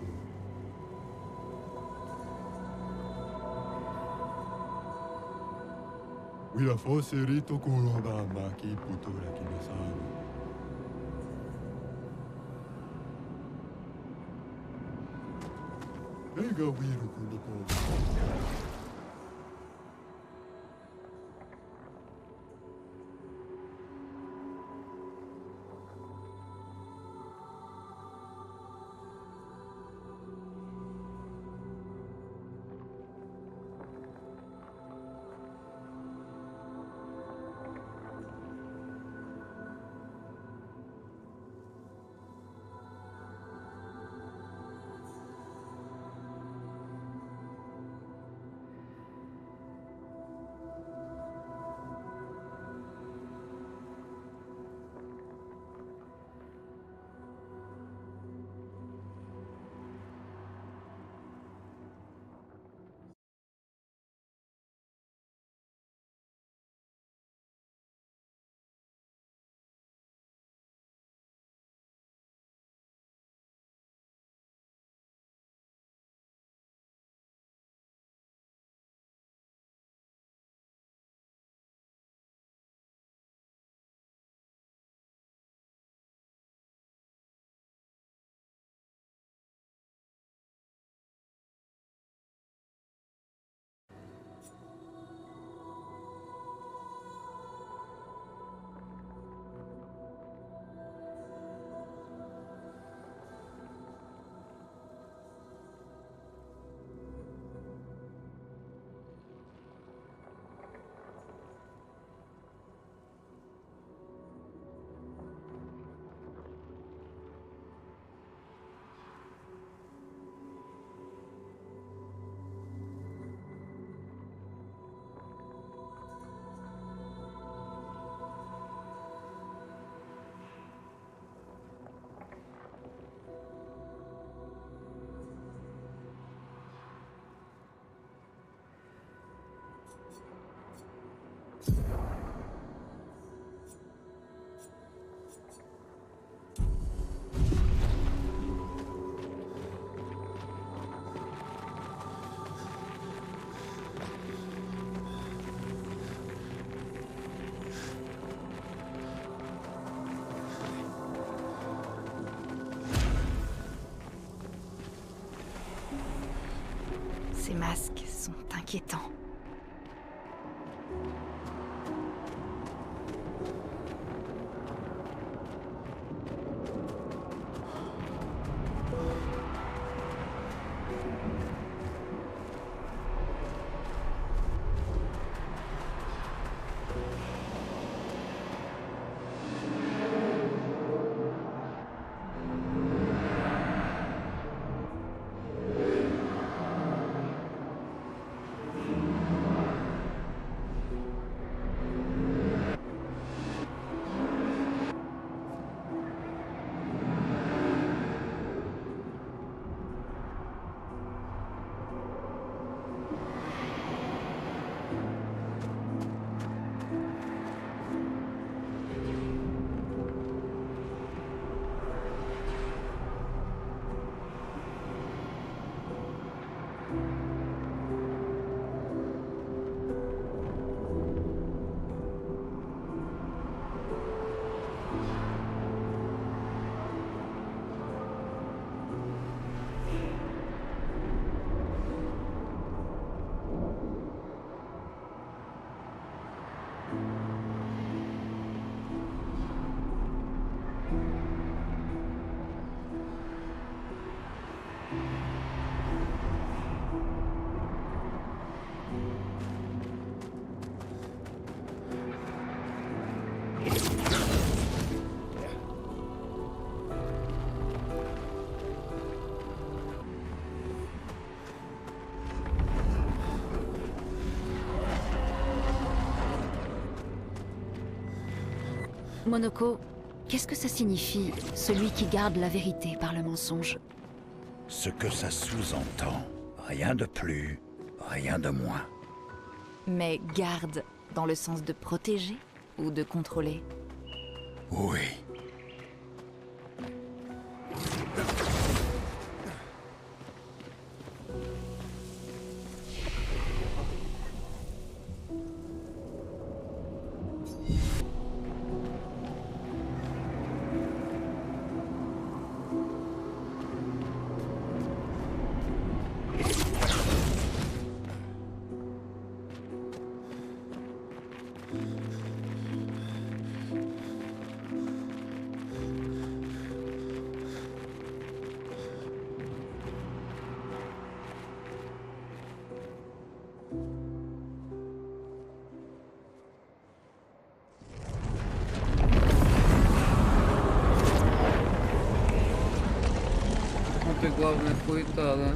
Uira fosse rito kuroda maki putora kinesano. Ega uiru kunipo. Ces masques sont inquiétants. Monoko, qu'est-ce que ça signifie, celui qui garde la vérité par le mensonge? Ce que ça sous-entend, rien de plus, rien de moins. Mais garde dans le sens de protéger ou de contrôler? Oui. Главное, хуета, да?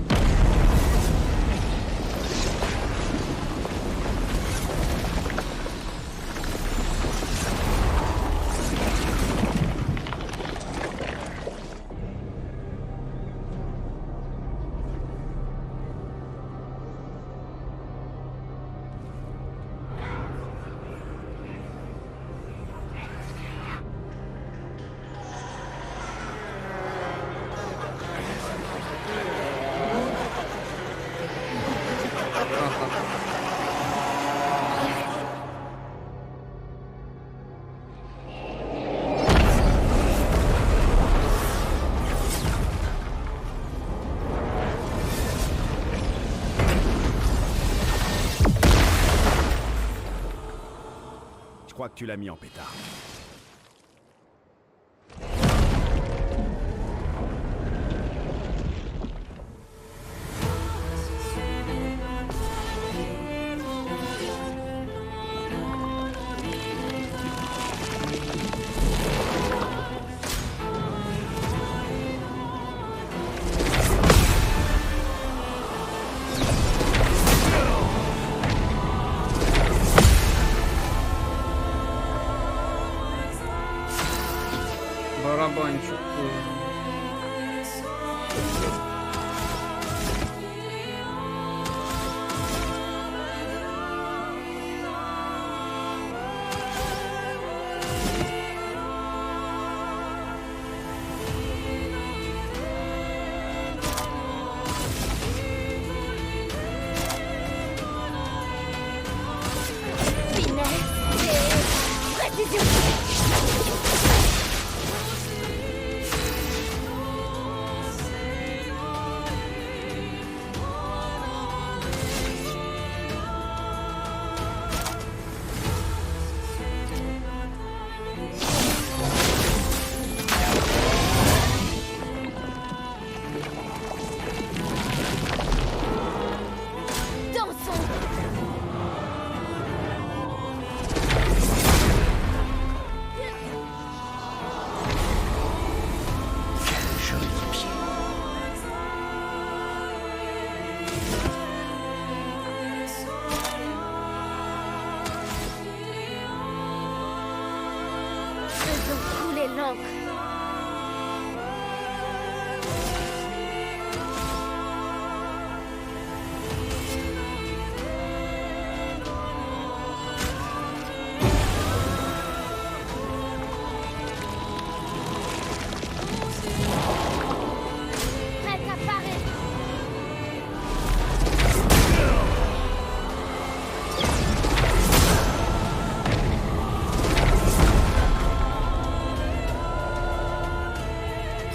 Je crois que tu l'as mis en pétard. Барабанчик.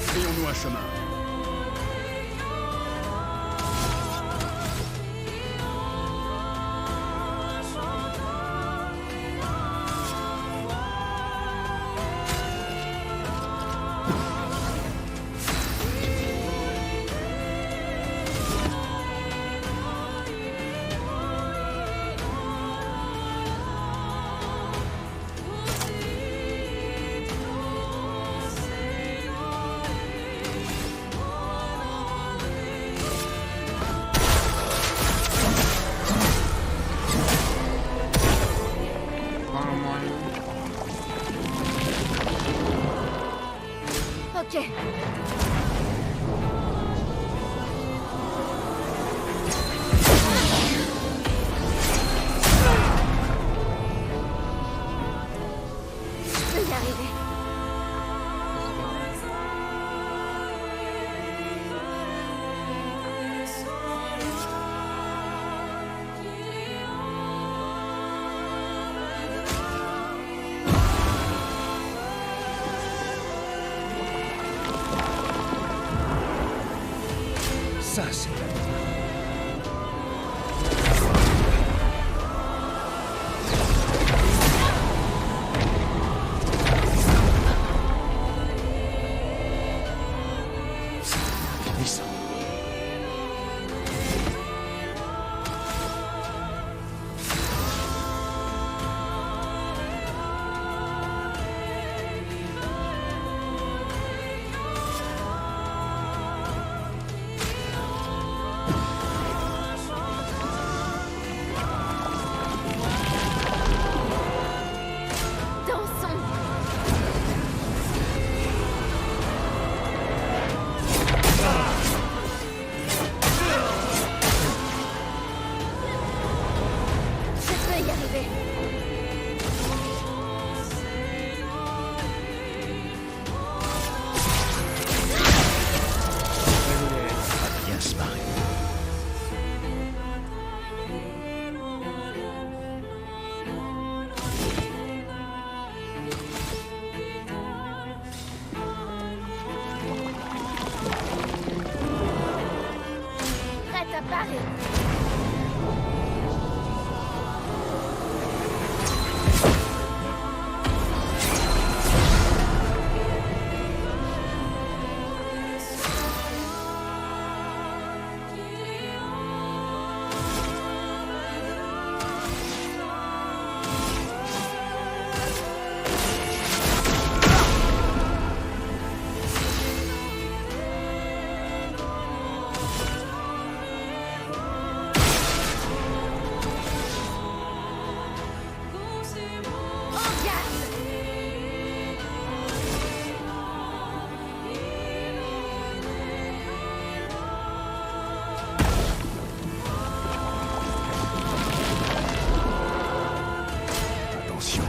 Frayons-nous un chemin. Ok. Je peux y arriver. Ça, c'est la finissant. Dansons. Je peux y arriver. On va bien se marrer. Prête à parer. En garde. Attention.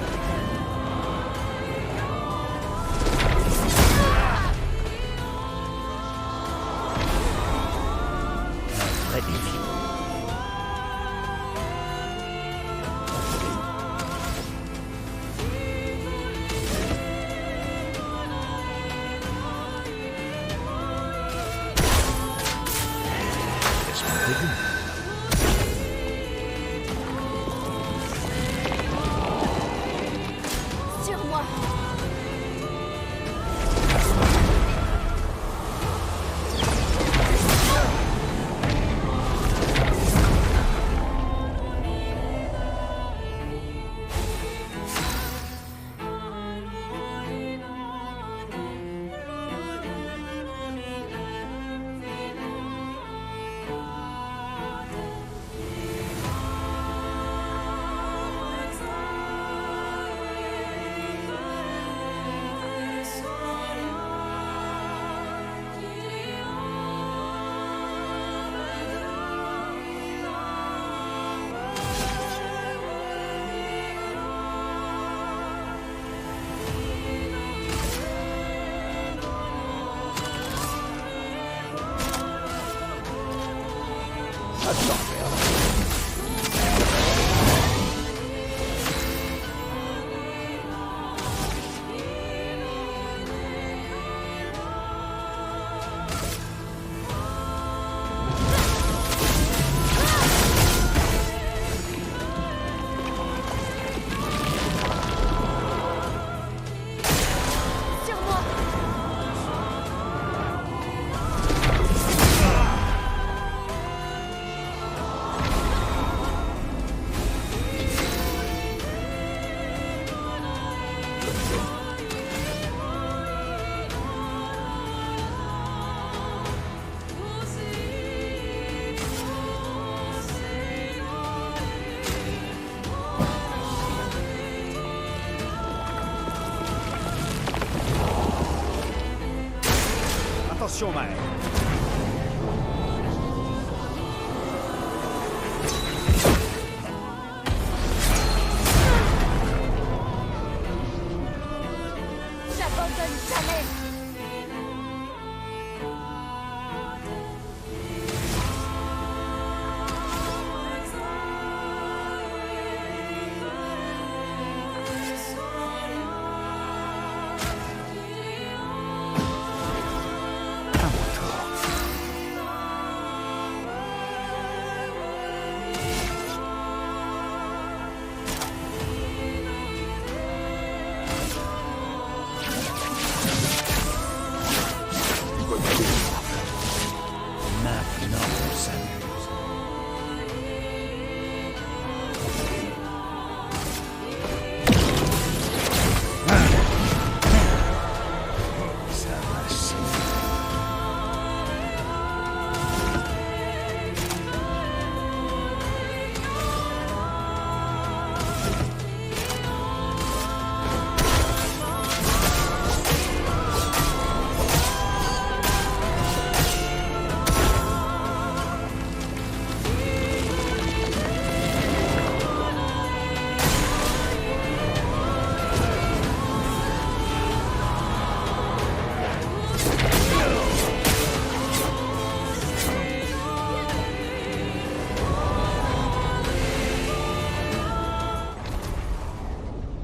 Un vrai défi. Laisse-moi t'aider. Sur moi. Attention, Maël. J'abandonne jamais. Maintenant, on s'amuse. Ça va se...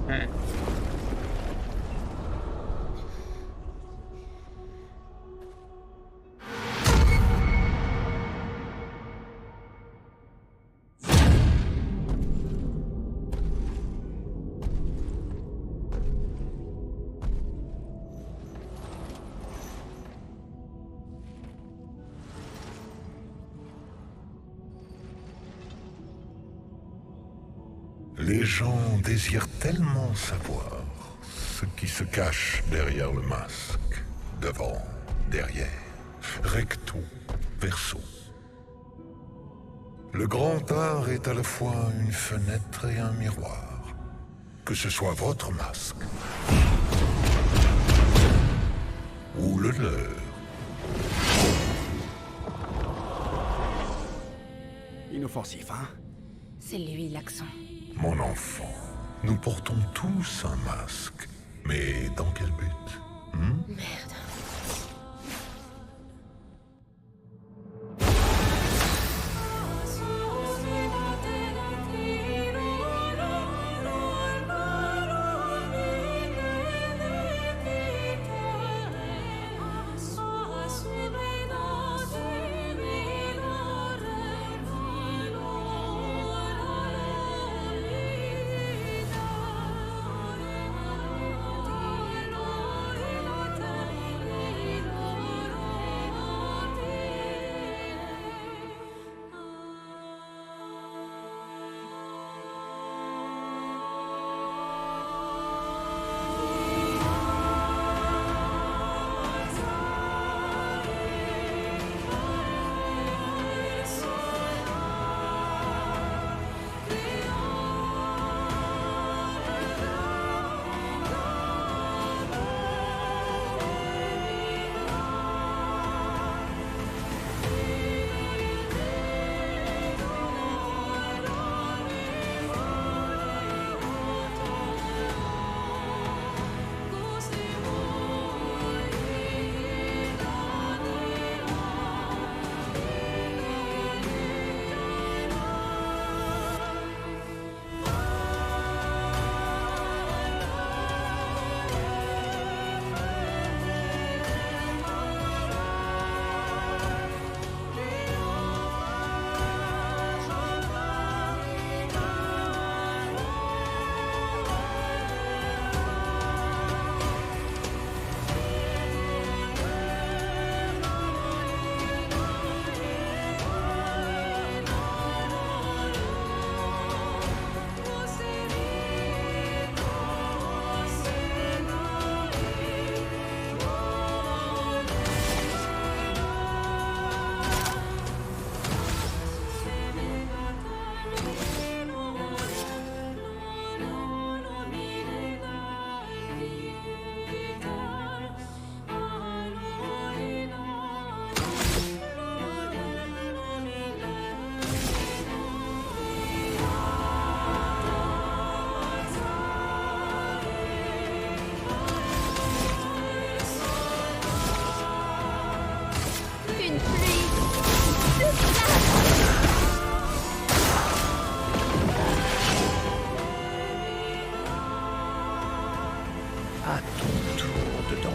Ouais. Les gens désirent tellement savoir ce qui se cache derrière le masque. Devant, derrière, recto, verso. Le grand art est à la fois une fenêtre et un miroir. Que ce soit votre masque ou le leur. Inoffensif, hein? C'est lui l'accent. Mon enfant, nous portons tous un masque. Mais dans quel but? Merde.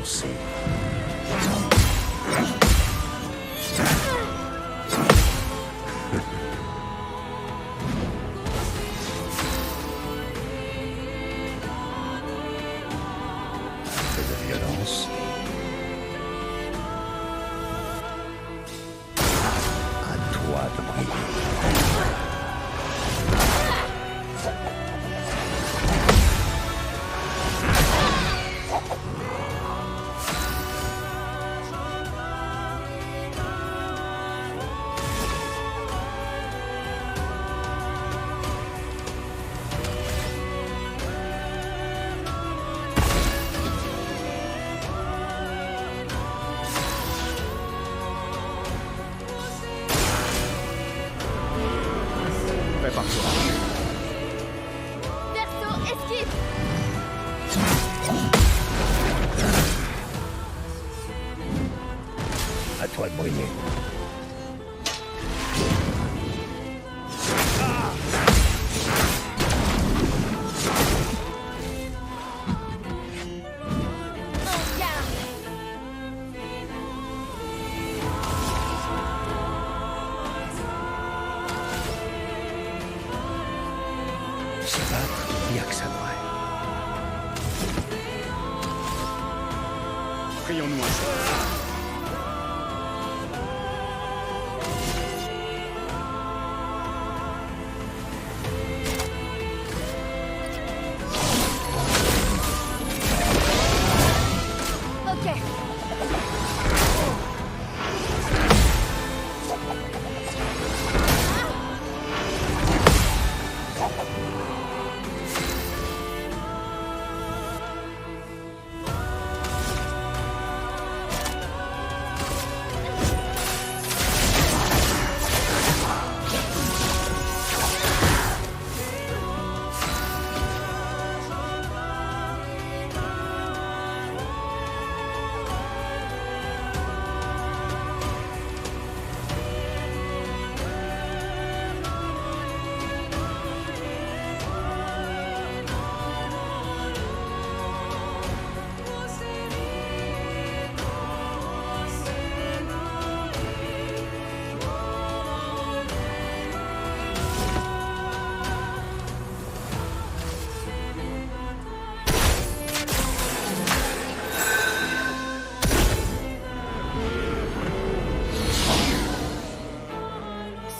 commencer. Un peu de violence. À toi de briller. Prépare-toi. Perso, esquive. À toi de briller. En garde. Se battre, il y a que ça devrait. Prions-nous ensemble. Ok.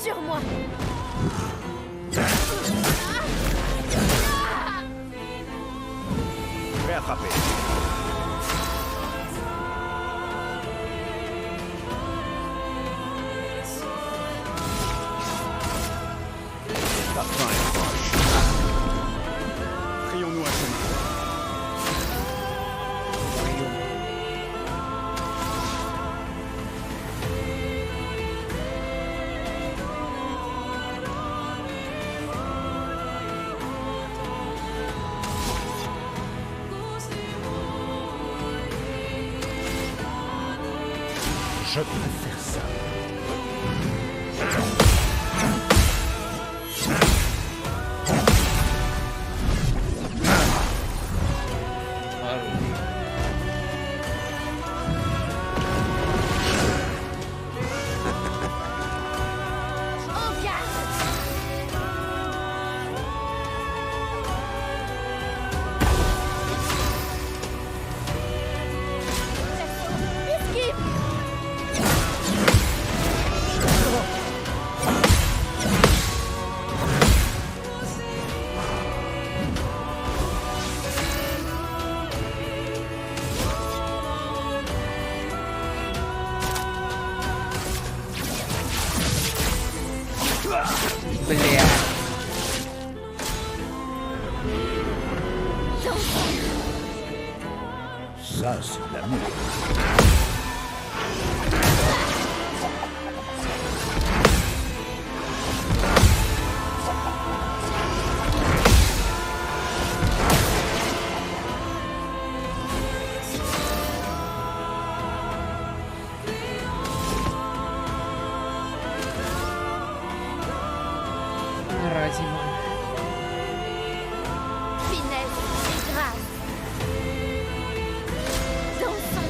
Sur moi. Prêt à frapper. La fin est proche. Prions-nous un chemin. Je préfère ça. En garde. Esquive. Бля. Ça, c'est de l'amour. Ради мой. Finesse et grâce. Dansons.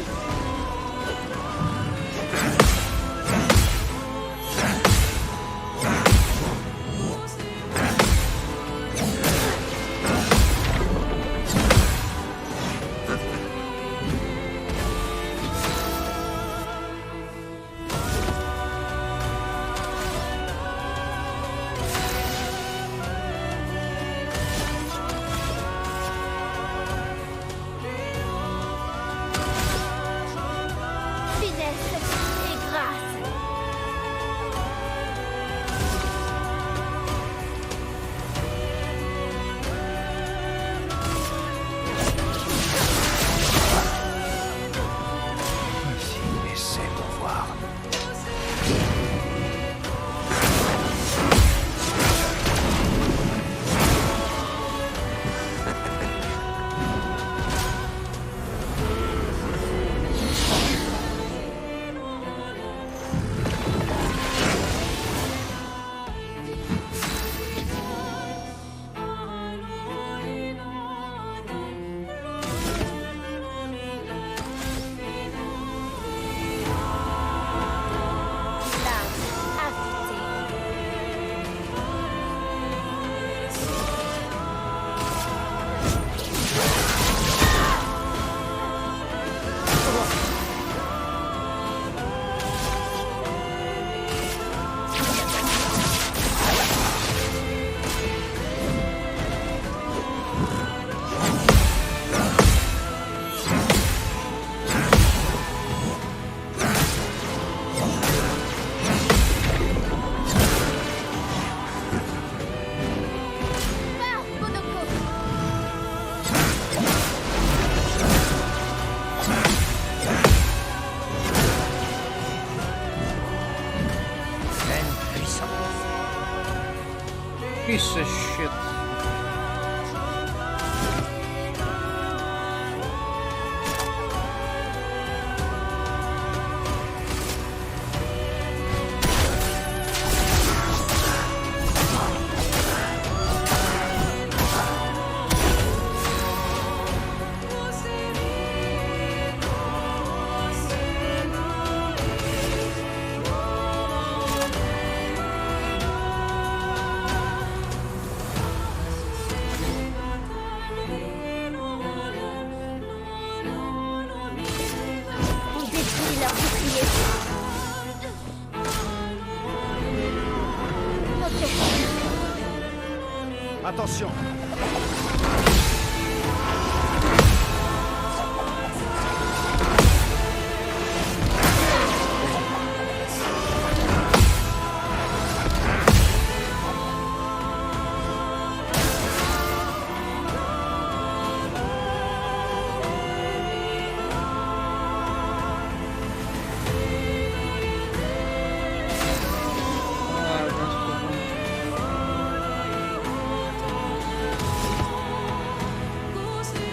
Piece of shit. On détruit leur bouclier. Ok. Attention. Ah, non, c'est pas bon.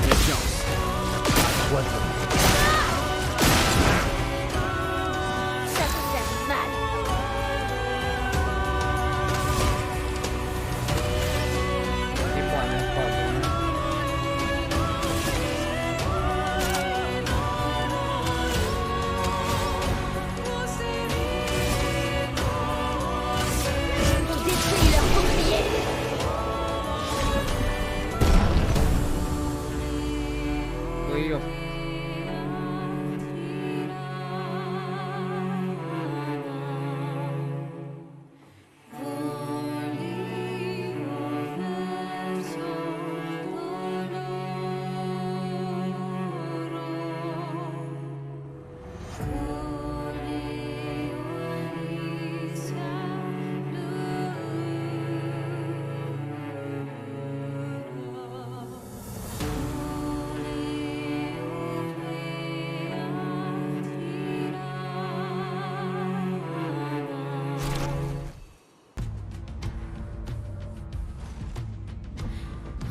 Méfiance. Toi de Ça peut faire mal. C'est pas bon. On détruit leur bouclier. Oui, yo.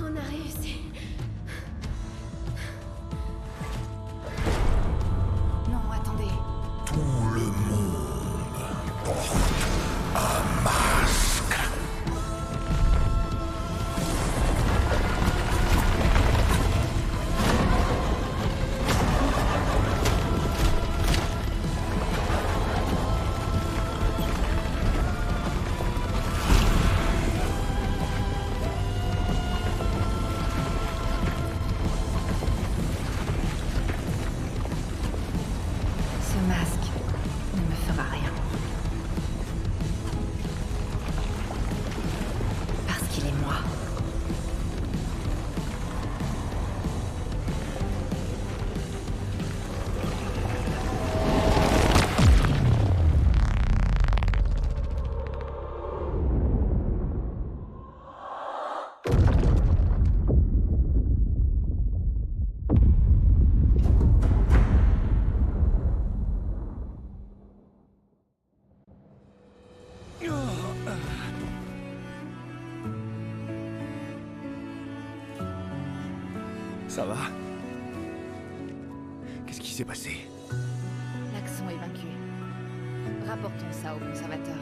On a réussi. Non, attendez. Tout le monde porte un masque. Ce masque ne me fera rien. Parce qu'il est moi. Ça va? Qu'est-ce qui s'est passé? L'accent est vaincu. Rapportons ça au conservateur.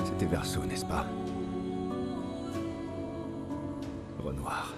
C'était Verso, n'est-ce pas? Renoir.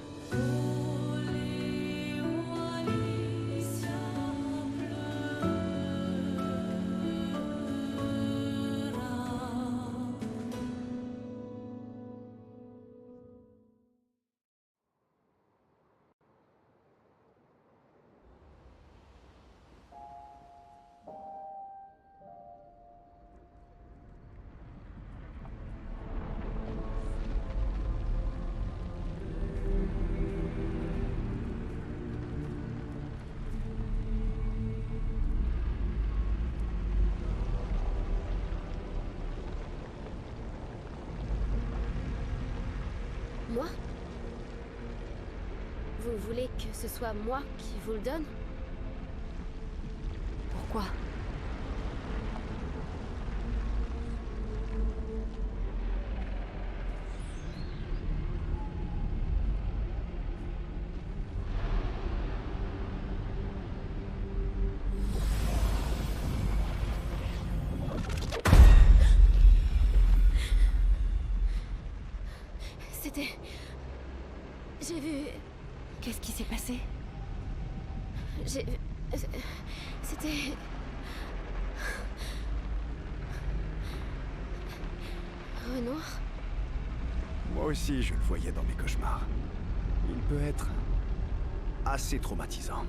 Moi? Vous voulez que ce soit moi qui vous le donne? Pourquoi? C'était... J'ai vu... Qu'est-ce qui s'est passé? J'ai... C'était... Renoir? Moi aussi, je le voyais dans mes cauchemars. Il peut être assez traumatisant.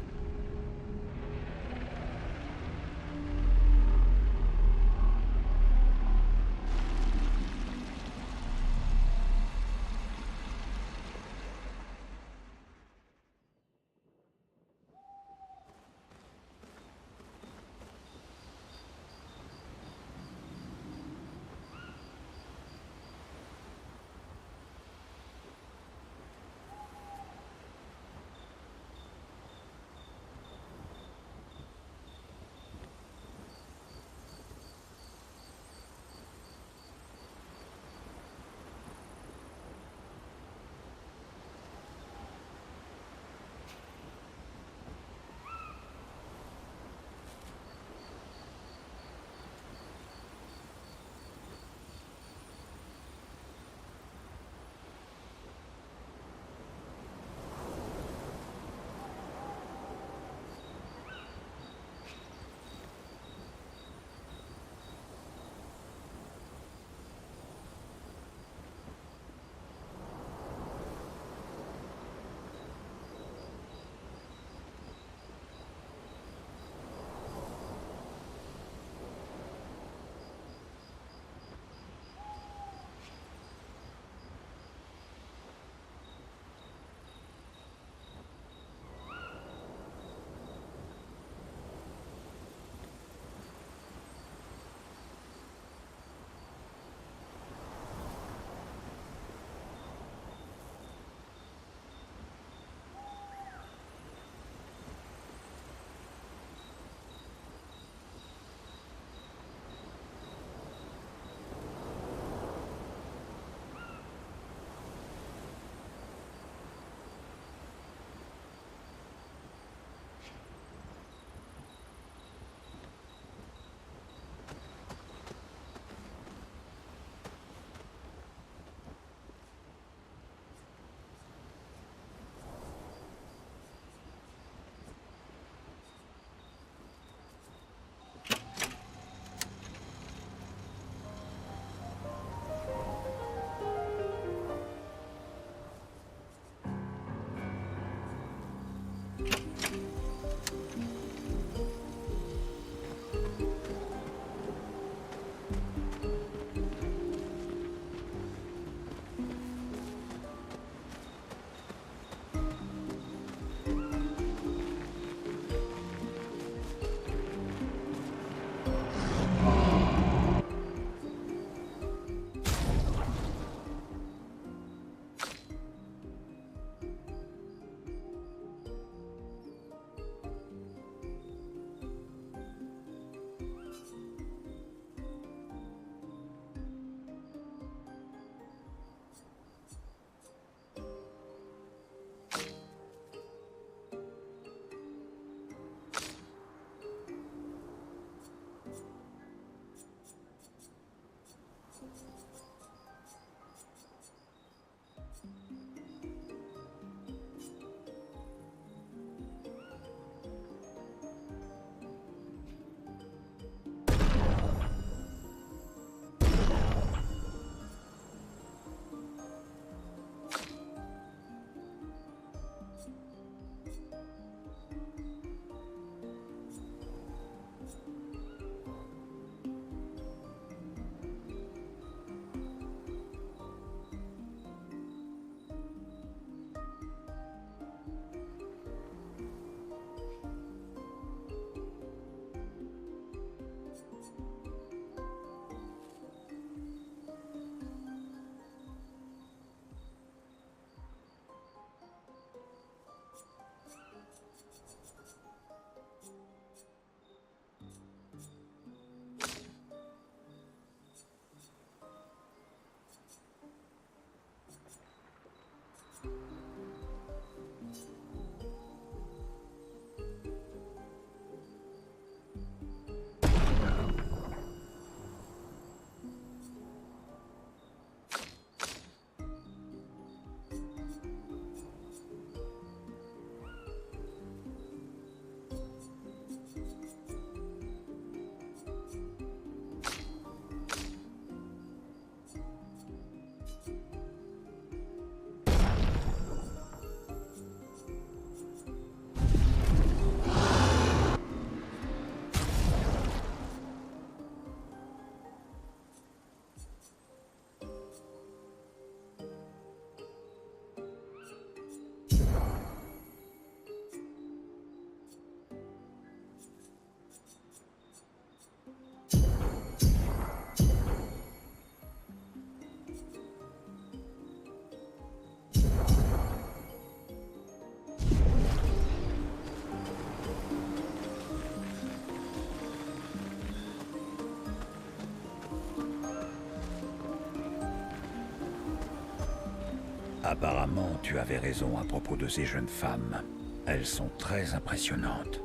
Apparemment, tu avais raison à propos de ces jeunes femmes. Elles sont très impressionnantes.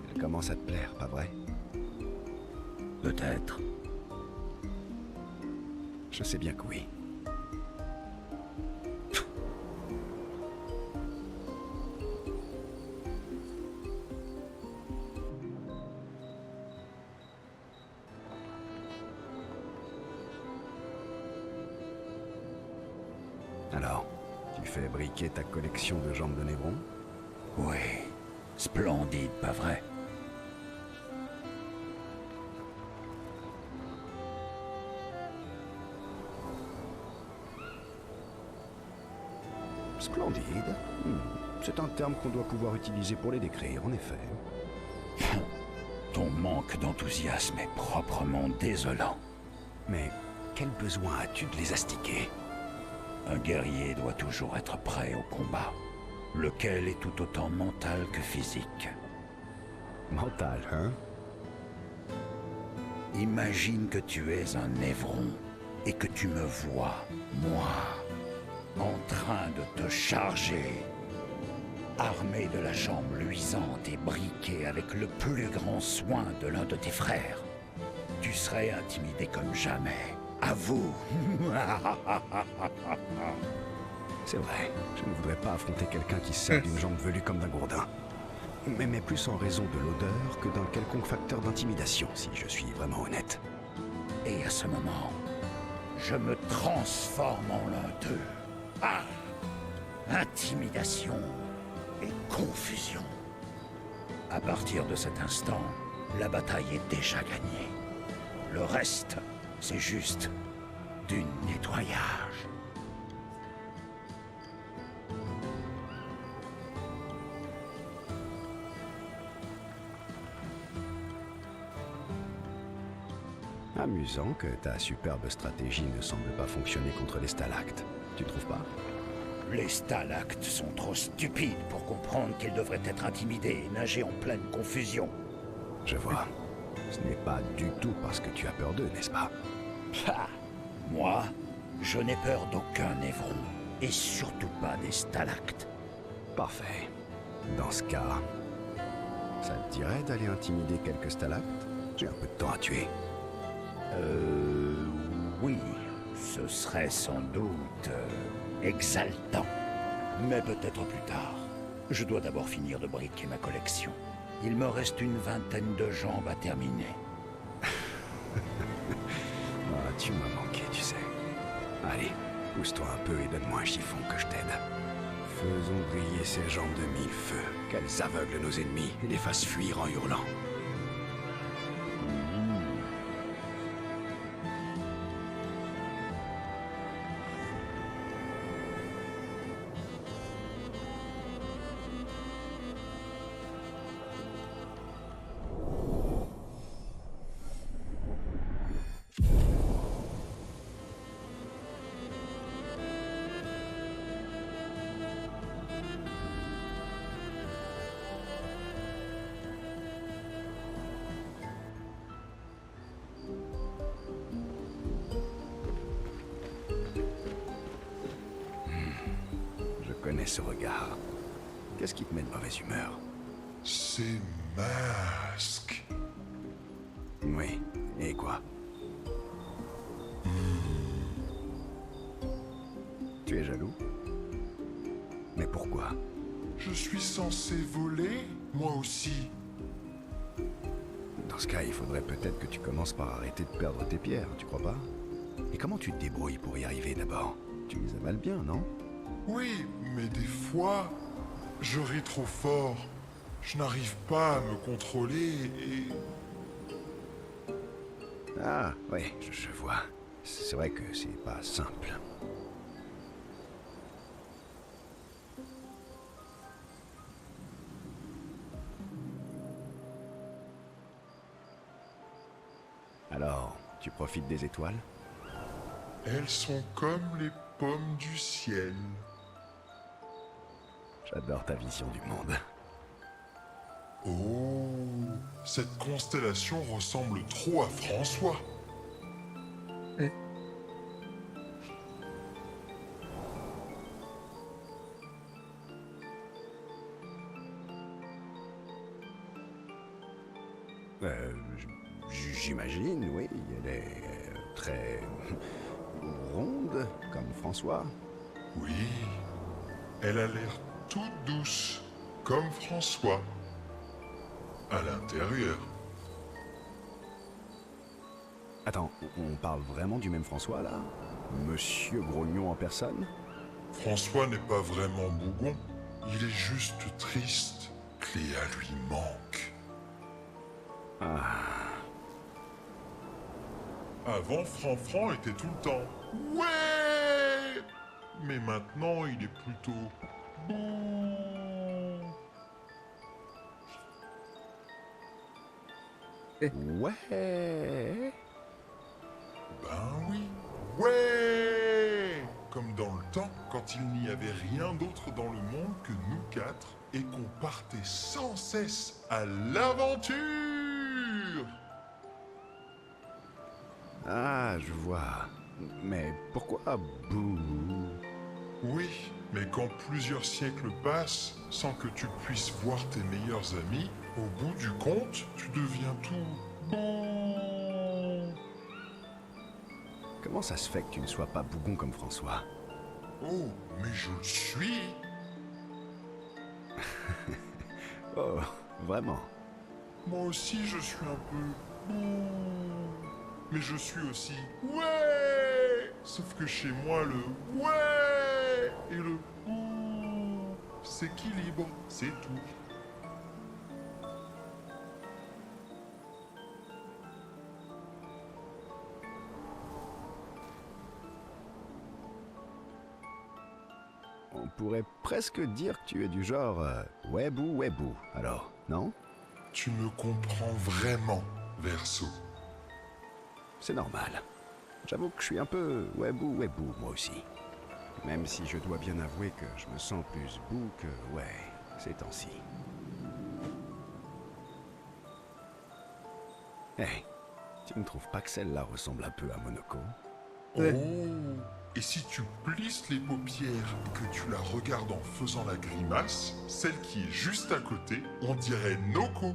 Elle commence à te plaire, pas vrai? Peut-être. Je sais bien que oui. Alors, tu fais briquer ta collection de jambes de Néron? Oui. Splendide, pas vrai? Splendide. C'est un terme qu'on doit pouvoir utiliser pour les décrire, en effet. Ton manque d'enthousiasme est proprement désolant. Mais quel besoin as-tu de les astiquer? Un guerrier doit toujours être prêt au combat, lequel est tout autant mental que physique. Mental, hein? Imagine que tu es un Névron et que tu me vois, moi, en train de te charger, armé de la jambe luisante et briqué avec le plus grand soin de l'un de tes frères. Tu serais intimidé comme jamais. Avoue. C'est vrai, je ne voudrais pas affronter quelqu'un qui se sert d'une jambe velue comme d'un gourdin. Mais plus en raison de l'odeur que d'un quelconque facteur d'intimidation, si je suis vraiment honnête. Et à ce moment, je me transforme en l'un d'eux. Ah! Intimidation et confusion. À partir de cet instant, la bataille est déjà gagnée. Le reste, c'est juste du nettoyage. Amusant que ta superbe stratégie ne semble pas fonctionner contre les stalactes. Tu trouves pas? Les stalactes sont trop stupides pour comprendre qu'ils devraient être intimidés et nager en pleine confusion. Je vois. Ce n'est pas du tout parce que tu as peur d'eux, n'est-ce pas? Ha! Moi, je n'ai peur d'aucun Névron, et surtout pas des stalactes. Parfait. Dans ce cas, ça te dirait d'aller intimider quelques stalactes? J'ai un peu de temps à tuer. Oui, ce serait sans doute exaltant. Mais peut-être plus tard. Je dois d'abord finir de briquer ma collection. Il me reste une vingtaine de jambes à terminer. Ah, tu m'as manqué, tu sais. Allez, pousse-toi un peu et donne-moi un chiffon que je t'aide. Faisons briller ces jambes de mille feux, qu'elles aveuglent nos ennemis et les fassent fuir en hurlant. Je connais ce regard. Qu'est-ce qui te met de mauvaise humeur? Ces masques. Oui, et quoi? Tu es jaloux? Mais pourquoi? Je suis censé voler, moi aussi. Dans ce cas, il faudrait peut-être que tu commences par arrêter de perdre tes pierres, tu crois pas? Et comment tu te débrouilles pour y arriver d'abord? Tu les avales bien, non? Oui, mais des fois, je ris trop fort. Je n'arrive pas à me contrôler et... Ah, oui, je vois. C'est vrai que c'est pas simple. Alors, tu profites des étoiles? Elles sont comme les pommes du ciel. J'adore ta vision du monde. Oh, cette constellation ressemble trop à François. J'imagine, oui. Elle est très ronde, comme François. Oui, elle a l'air toute douce, comme François. À l'intérieur. Attends, on parle vraiment du même François, là? Monsieur Grognon en personne? François n'est pas vraiment bougon. Il est juste triste. Cléa lui manque. Avant, Franfran était tout le temps. Ouais! Mais maintenant, il est plutôt. Bouh. Ouais. Ben oui. Ouais! Comme dans le temps, quand il n'y avait rien d'autre dans le monde que nous quatre et qu'on partait sans cesse à l'aventure! Ah, je vois. Mais pourquoi Bouh? Oui, mais quand plusieurs siècles passent sans que tu puisses voir tes meilleurs amis, au bout du compte, tu deviens tout bon. Comment ça se fait que tu ne sois pas bougon comme François? Oh, mais je le suis. Oh, vraiment? Moi aussi, je suis un peu bon. Mais je suis aussi ouais. Sauf que chez moi, le ouais et le bon s'équilibrent, c'est tout. On pourrait presque dire que tu es du genre Webou Webou, alors, non? Tu me comprends vraiment, Verseau. C'est normal. J'avoue que je suis un peu Webou Webou, moi aussi. Même si je dois bien avouer que je me sens plus bou que ouais, ces temps-ci. Hey, tu ne trouves pas que celle-là ressemble un peu à Monoko? Oh! Et si tu plisses les paupières et que tu la regardes en faisant la grimace, celle qui est juste à côté, on dirait Noko.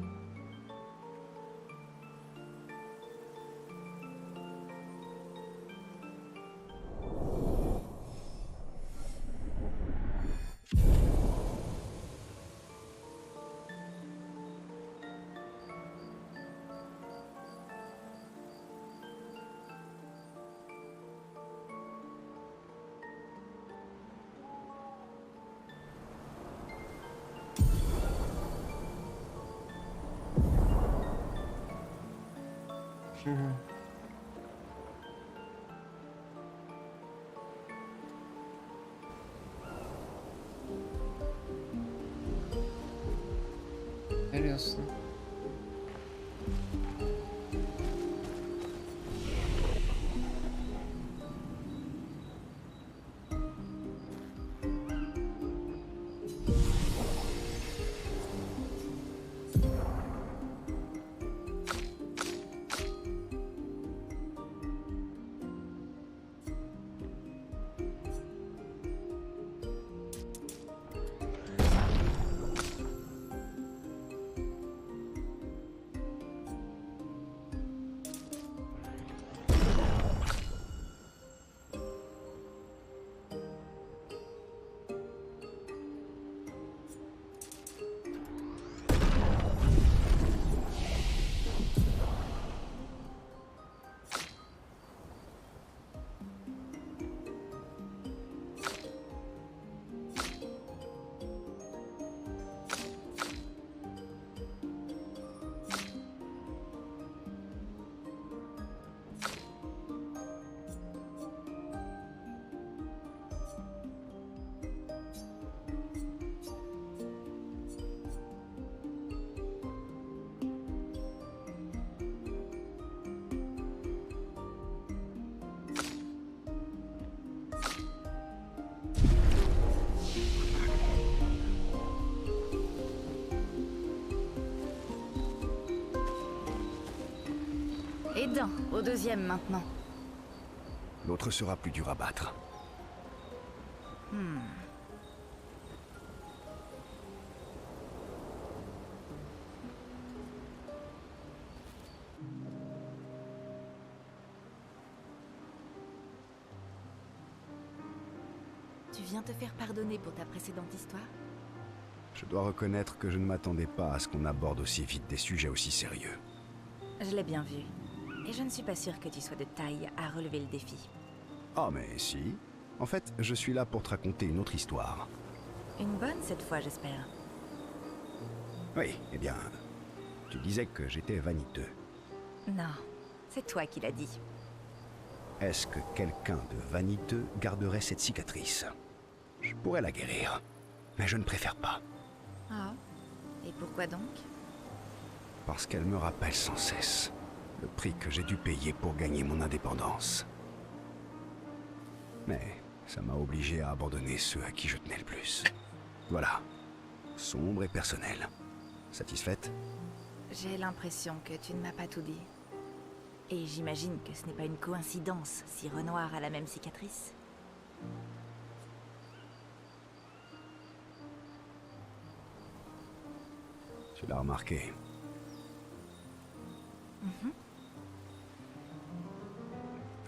Helal olsun. Et d'un, au deuxième maintenant. L'autre sera plus dur à battre. Tu viens te faire pardonner pour ta précédente histoire? Je dois reconnaître que je ne m'attendais pas à ce qu'on aborde aussi vite des sujets aussi sérieux. Je l'ai bien vu. Et je ne suis pas sûre que tu sois de taille à relever le défi. Oh mais si. En fait, je suis là pour te raconter une autre histoire. Une bonne cette fois, j'espère. Oui, eh bien, tu disais que j'étais vaniteux. Non, c'est toi qui l'as dit. Est-ce que quelqu'un de vaniteux garderait cette cicatrice? Je pourrais la guérir, mais je ne préfère pas. Ah. Et pourquoi donc? Parce qu'elle me rappelle sans cesse le prix que j'ai dû payer pour gagner mon indépendance. Mais ça m'a obligé à abandonner ceux à qui je tenais le plus. Voilà, sombre et personnel. Satisfaite? J'ai l'impression que tu ne m'as pas tout dit. Et j'imagine que ce n'est pas une coïncidence si Renoir a la même cicatrice. Tu l'as remarqué.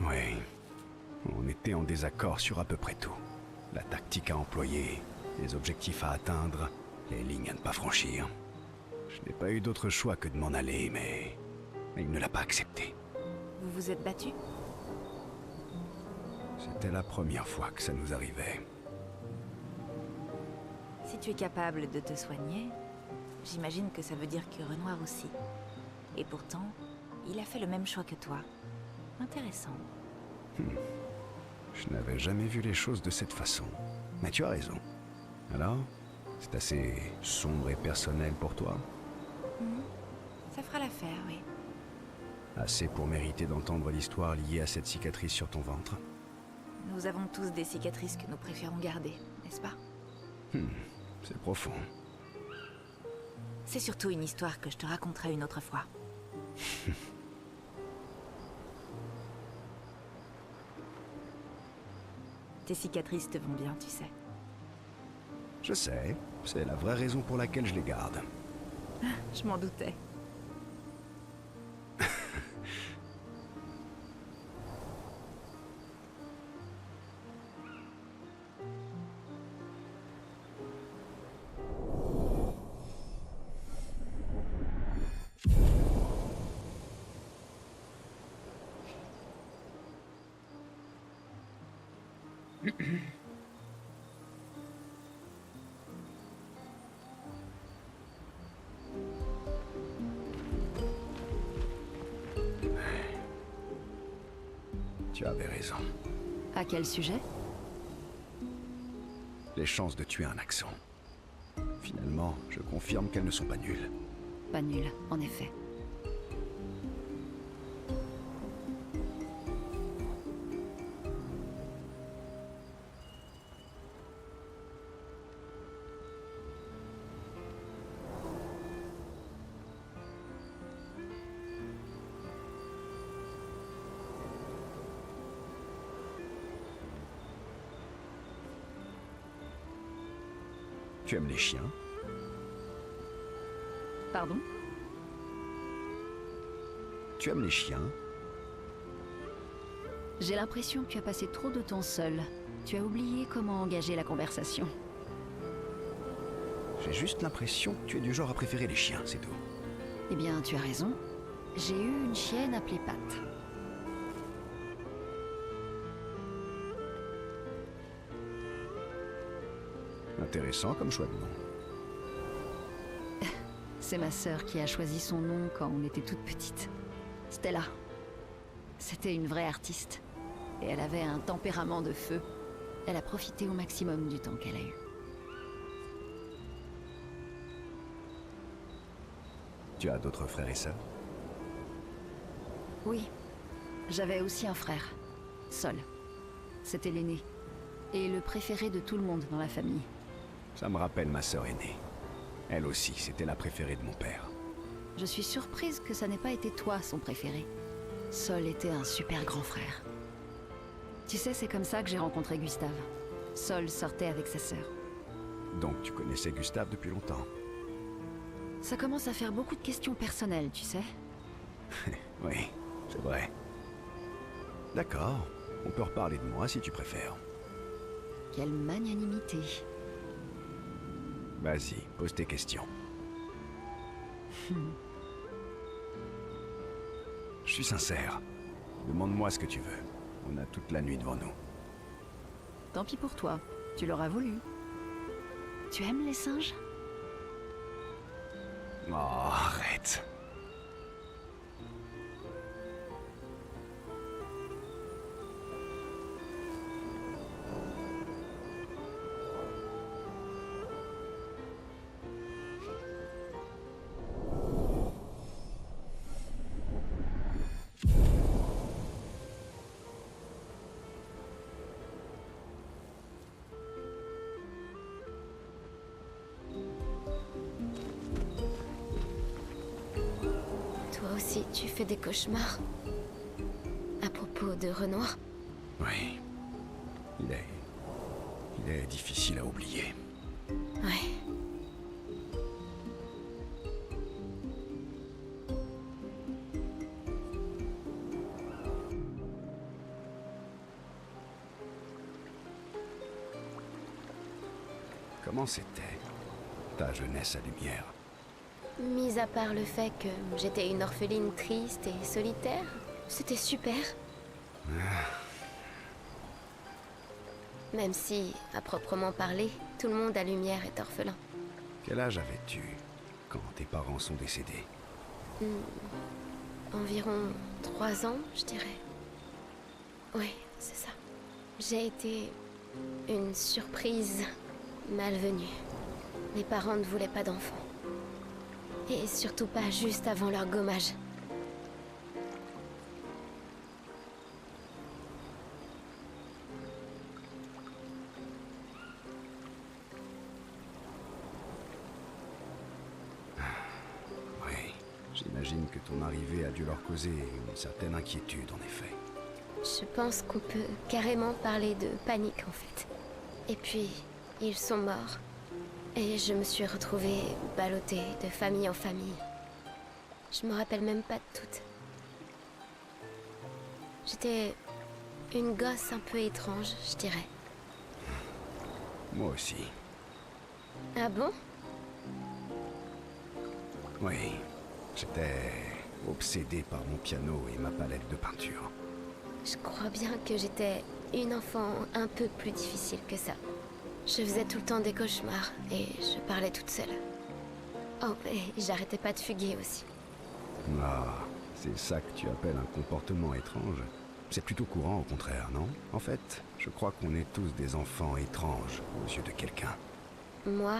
Oui, on était en désaccord sur à peu près tout. La tactique à employer, les objectifs à atteindre, les lignes à ne pas franchir. Je n'ai pas eu d'autre choix que de m'en aller, mais il ne l'a pas accepté. Vous vous êtes battu? C'était la première fois que ça nous arrivait. Si tu es capable de te soigner, j'imagine que ça veut dire que Renoir aussi. Et pourtant, il a fait le même choix que toi. Intéressant. Je n'avais jamais vu les choses de cette façon. Mais tu as raison. Alors, c'est assez sombre et personnel pour toi? Ça fera l'affaire, oui. Assez pour mériter d'entendre l'histoire liée à cette cicatrice sur ton ventre? Nous avons tous des cicatrices que nous préférons garder, n'est-ce pas? C'est profond. C'est surtout une histoire que je te raconterai une autre fois. Tes cicatrices te vont bien, tu sais. Je sais, c'est la vraie raison pour laquelle je les garde. Je m'en doutais. Tu avais raison. À quel sujet? Les chances de tuer un accent. Finalement, je confirme qu'elles ne sont pas nulles. Pas nul, en effet. Tu aimes les chiens? Pardon? Tu aimes les chiens? J'ai l'impression que tu as passé trop de temps seul. Tu as oublié comment engager la conversation. J'ai juste l'impression que tu es du genre à préférer les chiens, c'est tout. Eh bien, tu as raison. J'ai eu une chienne appelée Pat. Intéressant comme choix de nom. C'est ma sœur qui a choisi son nom quand on était toute petite. Stella. C'était une vraie artiste. Et elle avait un tempérament de feu. Elle a profité au maximum du temps qu'elle a eu. Tu as d'autres frères et sœurs? Oui. J'avais aussi un frère. Sol. C'était l'aîné. Et le préféré de tout le monde dans la famille. Ça me rappelle ma sœur aînée. Elle aussi, c'était la préférée de mon père. Je suis surprise que ça n'ait pas été toi, son préféré. Sol était un super grand frère. Tu sais, c'est comme ça que j'ai rencontré Gustave. Sol sortait avec sa sœur. Donc tu connaissais Gustave depuis longtemps? Ça commence à faire beaucoup de questions personnelles, tu sais. Oui, c'est vrai. D'accord, on peut reparler de moi si tu préfères. Quelle magnanimité. Vas-y, pose tes questions. Je suis sincère. Demande-moi ce que tu veux. On a toute la nuit devant nous. Tant pis pour toi, tu l'auras voulu. Tu aimes les singes? Oh, arrête. Toi aussi, tu fais des cauchemars? À propos de Renoir? Oui. Il est difficile à oublier. Ouais. Comment c'était, ta jeunesse à lumière? Mis à part le fait que j'étais une orpheline triste et solitaire, c'était super. Même si, à proprement parler, tout le monde à Lumière est orphelin. Quel âge avais-tu quand tes parents sont décédés? Environ 3 ans, je dirais. Oui, c'est ça. J'ai été une surprise malvenue. Mes parents ne voulaient pas d'enfants. Et surtout pas juste avant leur gommage. Oui, j'imagine que ton arrivée a dû leur causer une certaine inquiétude, en effet. Je pense qu'on peut carrément parler de panique, en fait. Et puis, ils sont morts. Et je me suis retrouvée ballottée de famille en famille. Je me rappelle même pas de toutes. J'étais une gosse un peu étrange, je dirais. Moi aussi. Ah bon? Oui, j'étais obsédé par mon piano et ma palette de peinture. Je crois bien que j'étais une enfant un peu plus difficile que ça. Je faisais tout le temps des cauchemars et je parlais toute seule. Oh, et j'arrêtais pas de fuguer aussi. Ah, c'est ça que tu appelles un comportement étrange. C'est plutôt courant au contraire, non? En fait, je crois qu'on est tous des enfants étranges aux yeux de quelqu'un. Moi,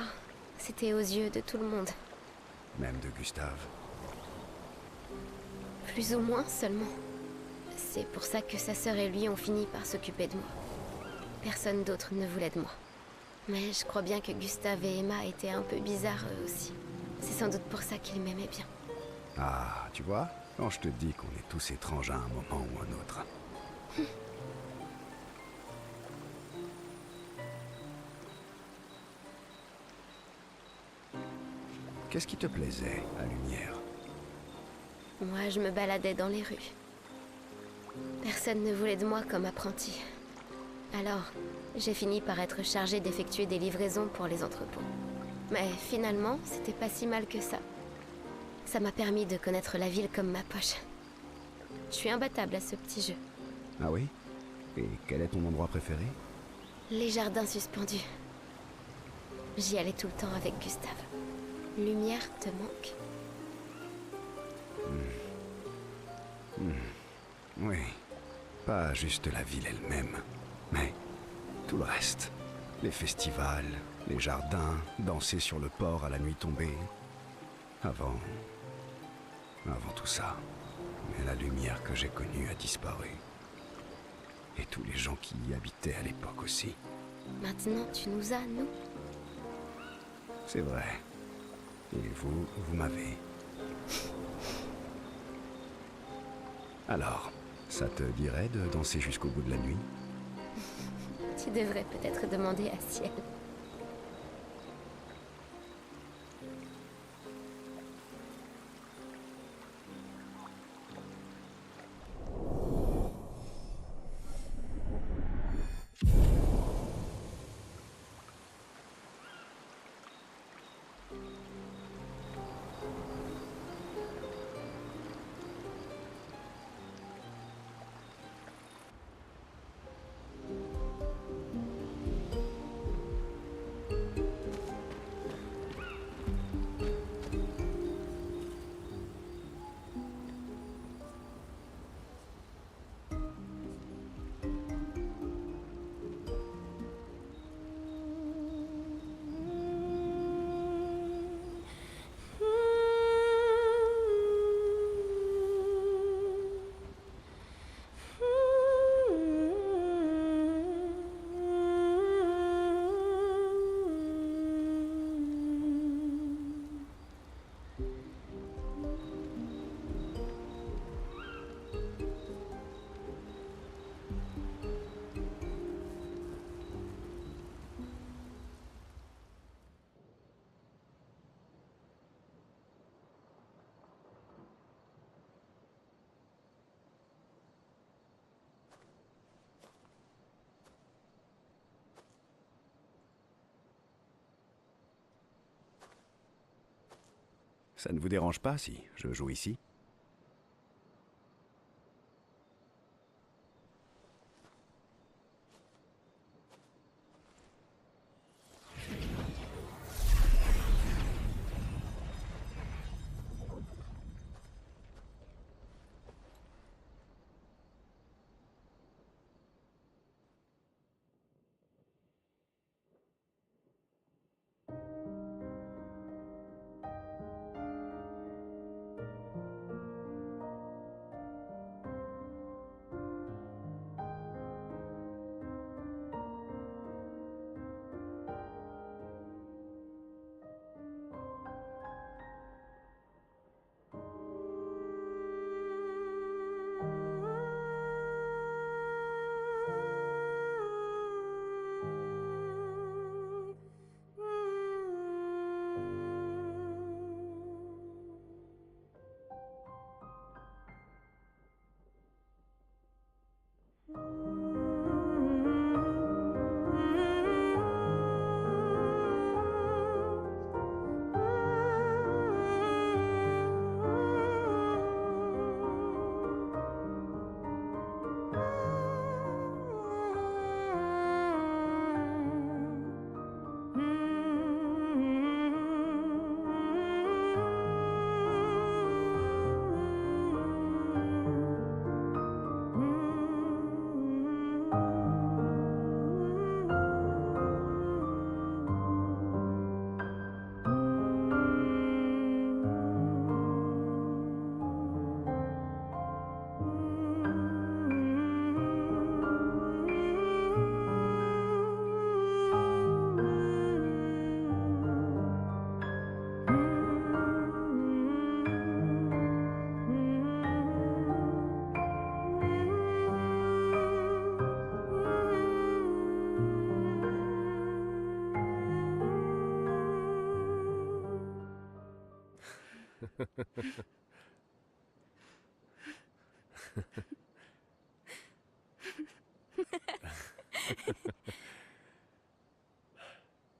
c'était aux yeux de tout le monde. Même de Gustave. Plus ou moins seulement. C'est pour ça que sa sœur et lui ont fini par s'occuper de moi. Personne d'autre ne voulait de moi. Mais je crois bien que Gustave et Emma étaient un peu bizarres eux aussi. C'est sans doute pour ça qu'ils m'aimaient bien. Ah, tu vois, quand je te dis qu'on est tous étranges à un moment ou un autre. Qu'est-ce qui te plaisait à Lumière? Moi, je me baladais dans les rues. Personne ne voulait de moi comme apprenti. Alors, j'ai fini par être chargée d'effectuer des livraisons pour les entrepôts. Mais finalement, c'était pas si mal que ça. Ça m'a permis de connaître la ville comme ma poche. Je suis imbattable à ce petit jeu. Ah oui? Et quel est ton endroit préféré? Les jardins suspendus. J'y allais tout le temps avec Gustave. Lumière te manque? Oui. Pas juste la ville elle-même, mais tout le reste. Les festivals, les jardins, danser sur le port à la nuit tombée. Avant tout ça. Mais la lumière que j'ai connue a disparu. Et tous les gens qui y habitaient à l'époque aussi. Maintenant, tu nous as, nous? C'est vrai. Et vous m'avez. Alors, ça te dirait de danser jusqu'au bout de la nuit? Tu devrais peut-être demander à Ciel. Ça ne vous dérange pas si je joue ici?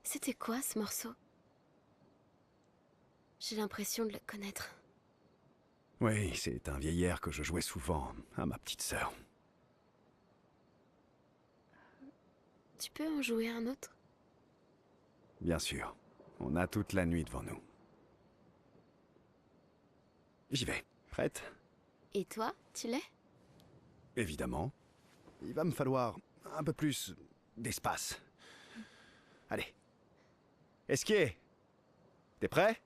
C'était quoi ce morceau? J'ai l'impression de le connaître. Oui, c'est un vieil air que je jouais souvent à ma petite sœur. Tu peux en jouer un autre? Bien sûr. On a toute la nuit devant nous. J'y vais. Prête? Et toi, tu l'es? Évidemment. Il va me falloir un peu plus d'espace. Allez. Esquier! T'es prêt?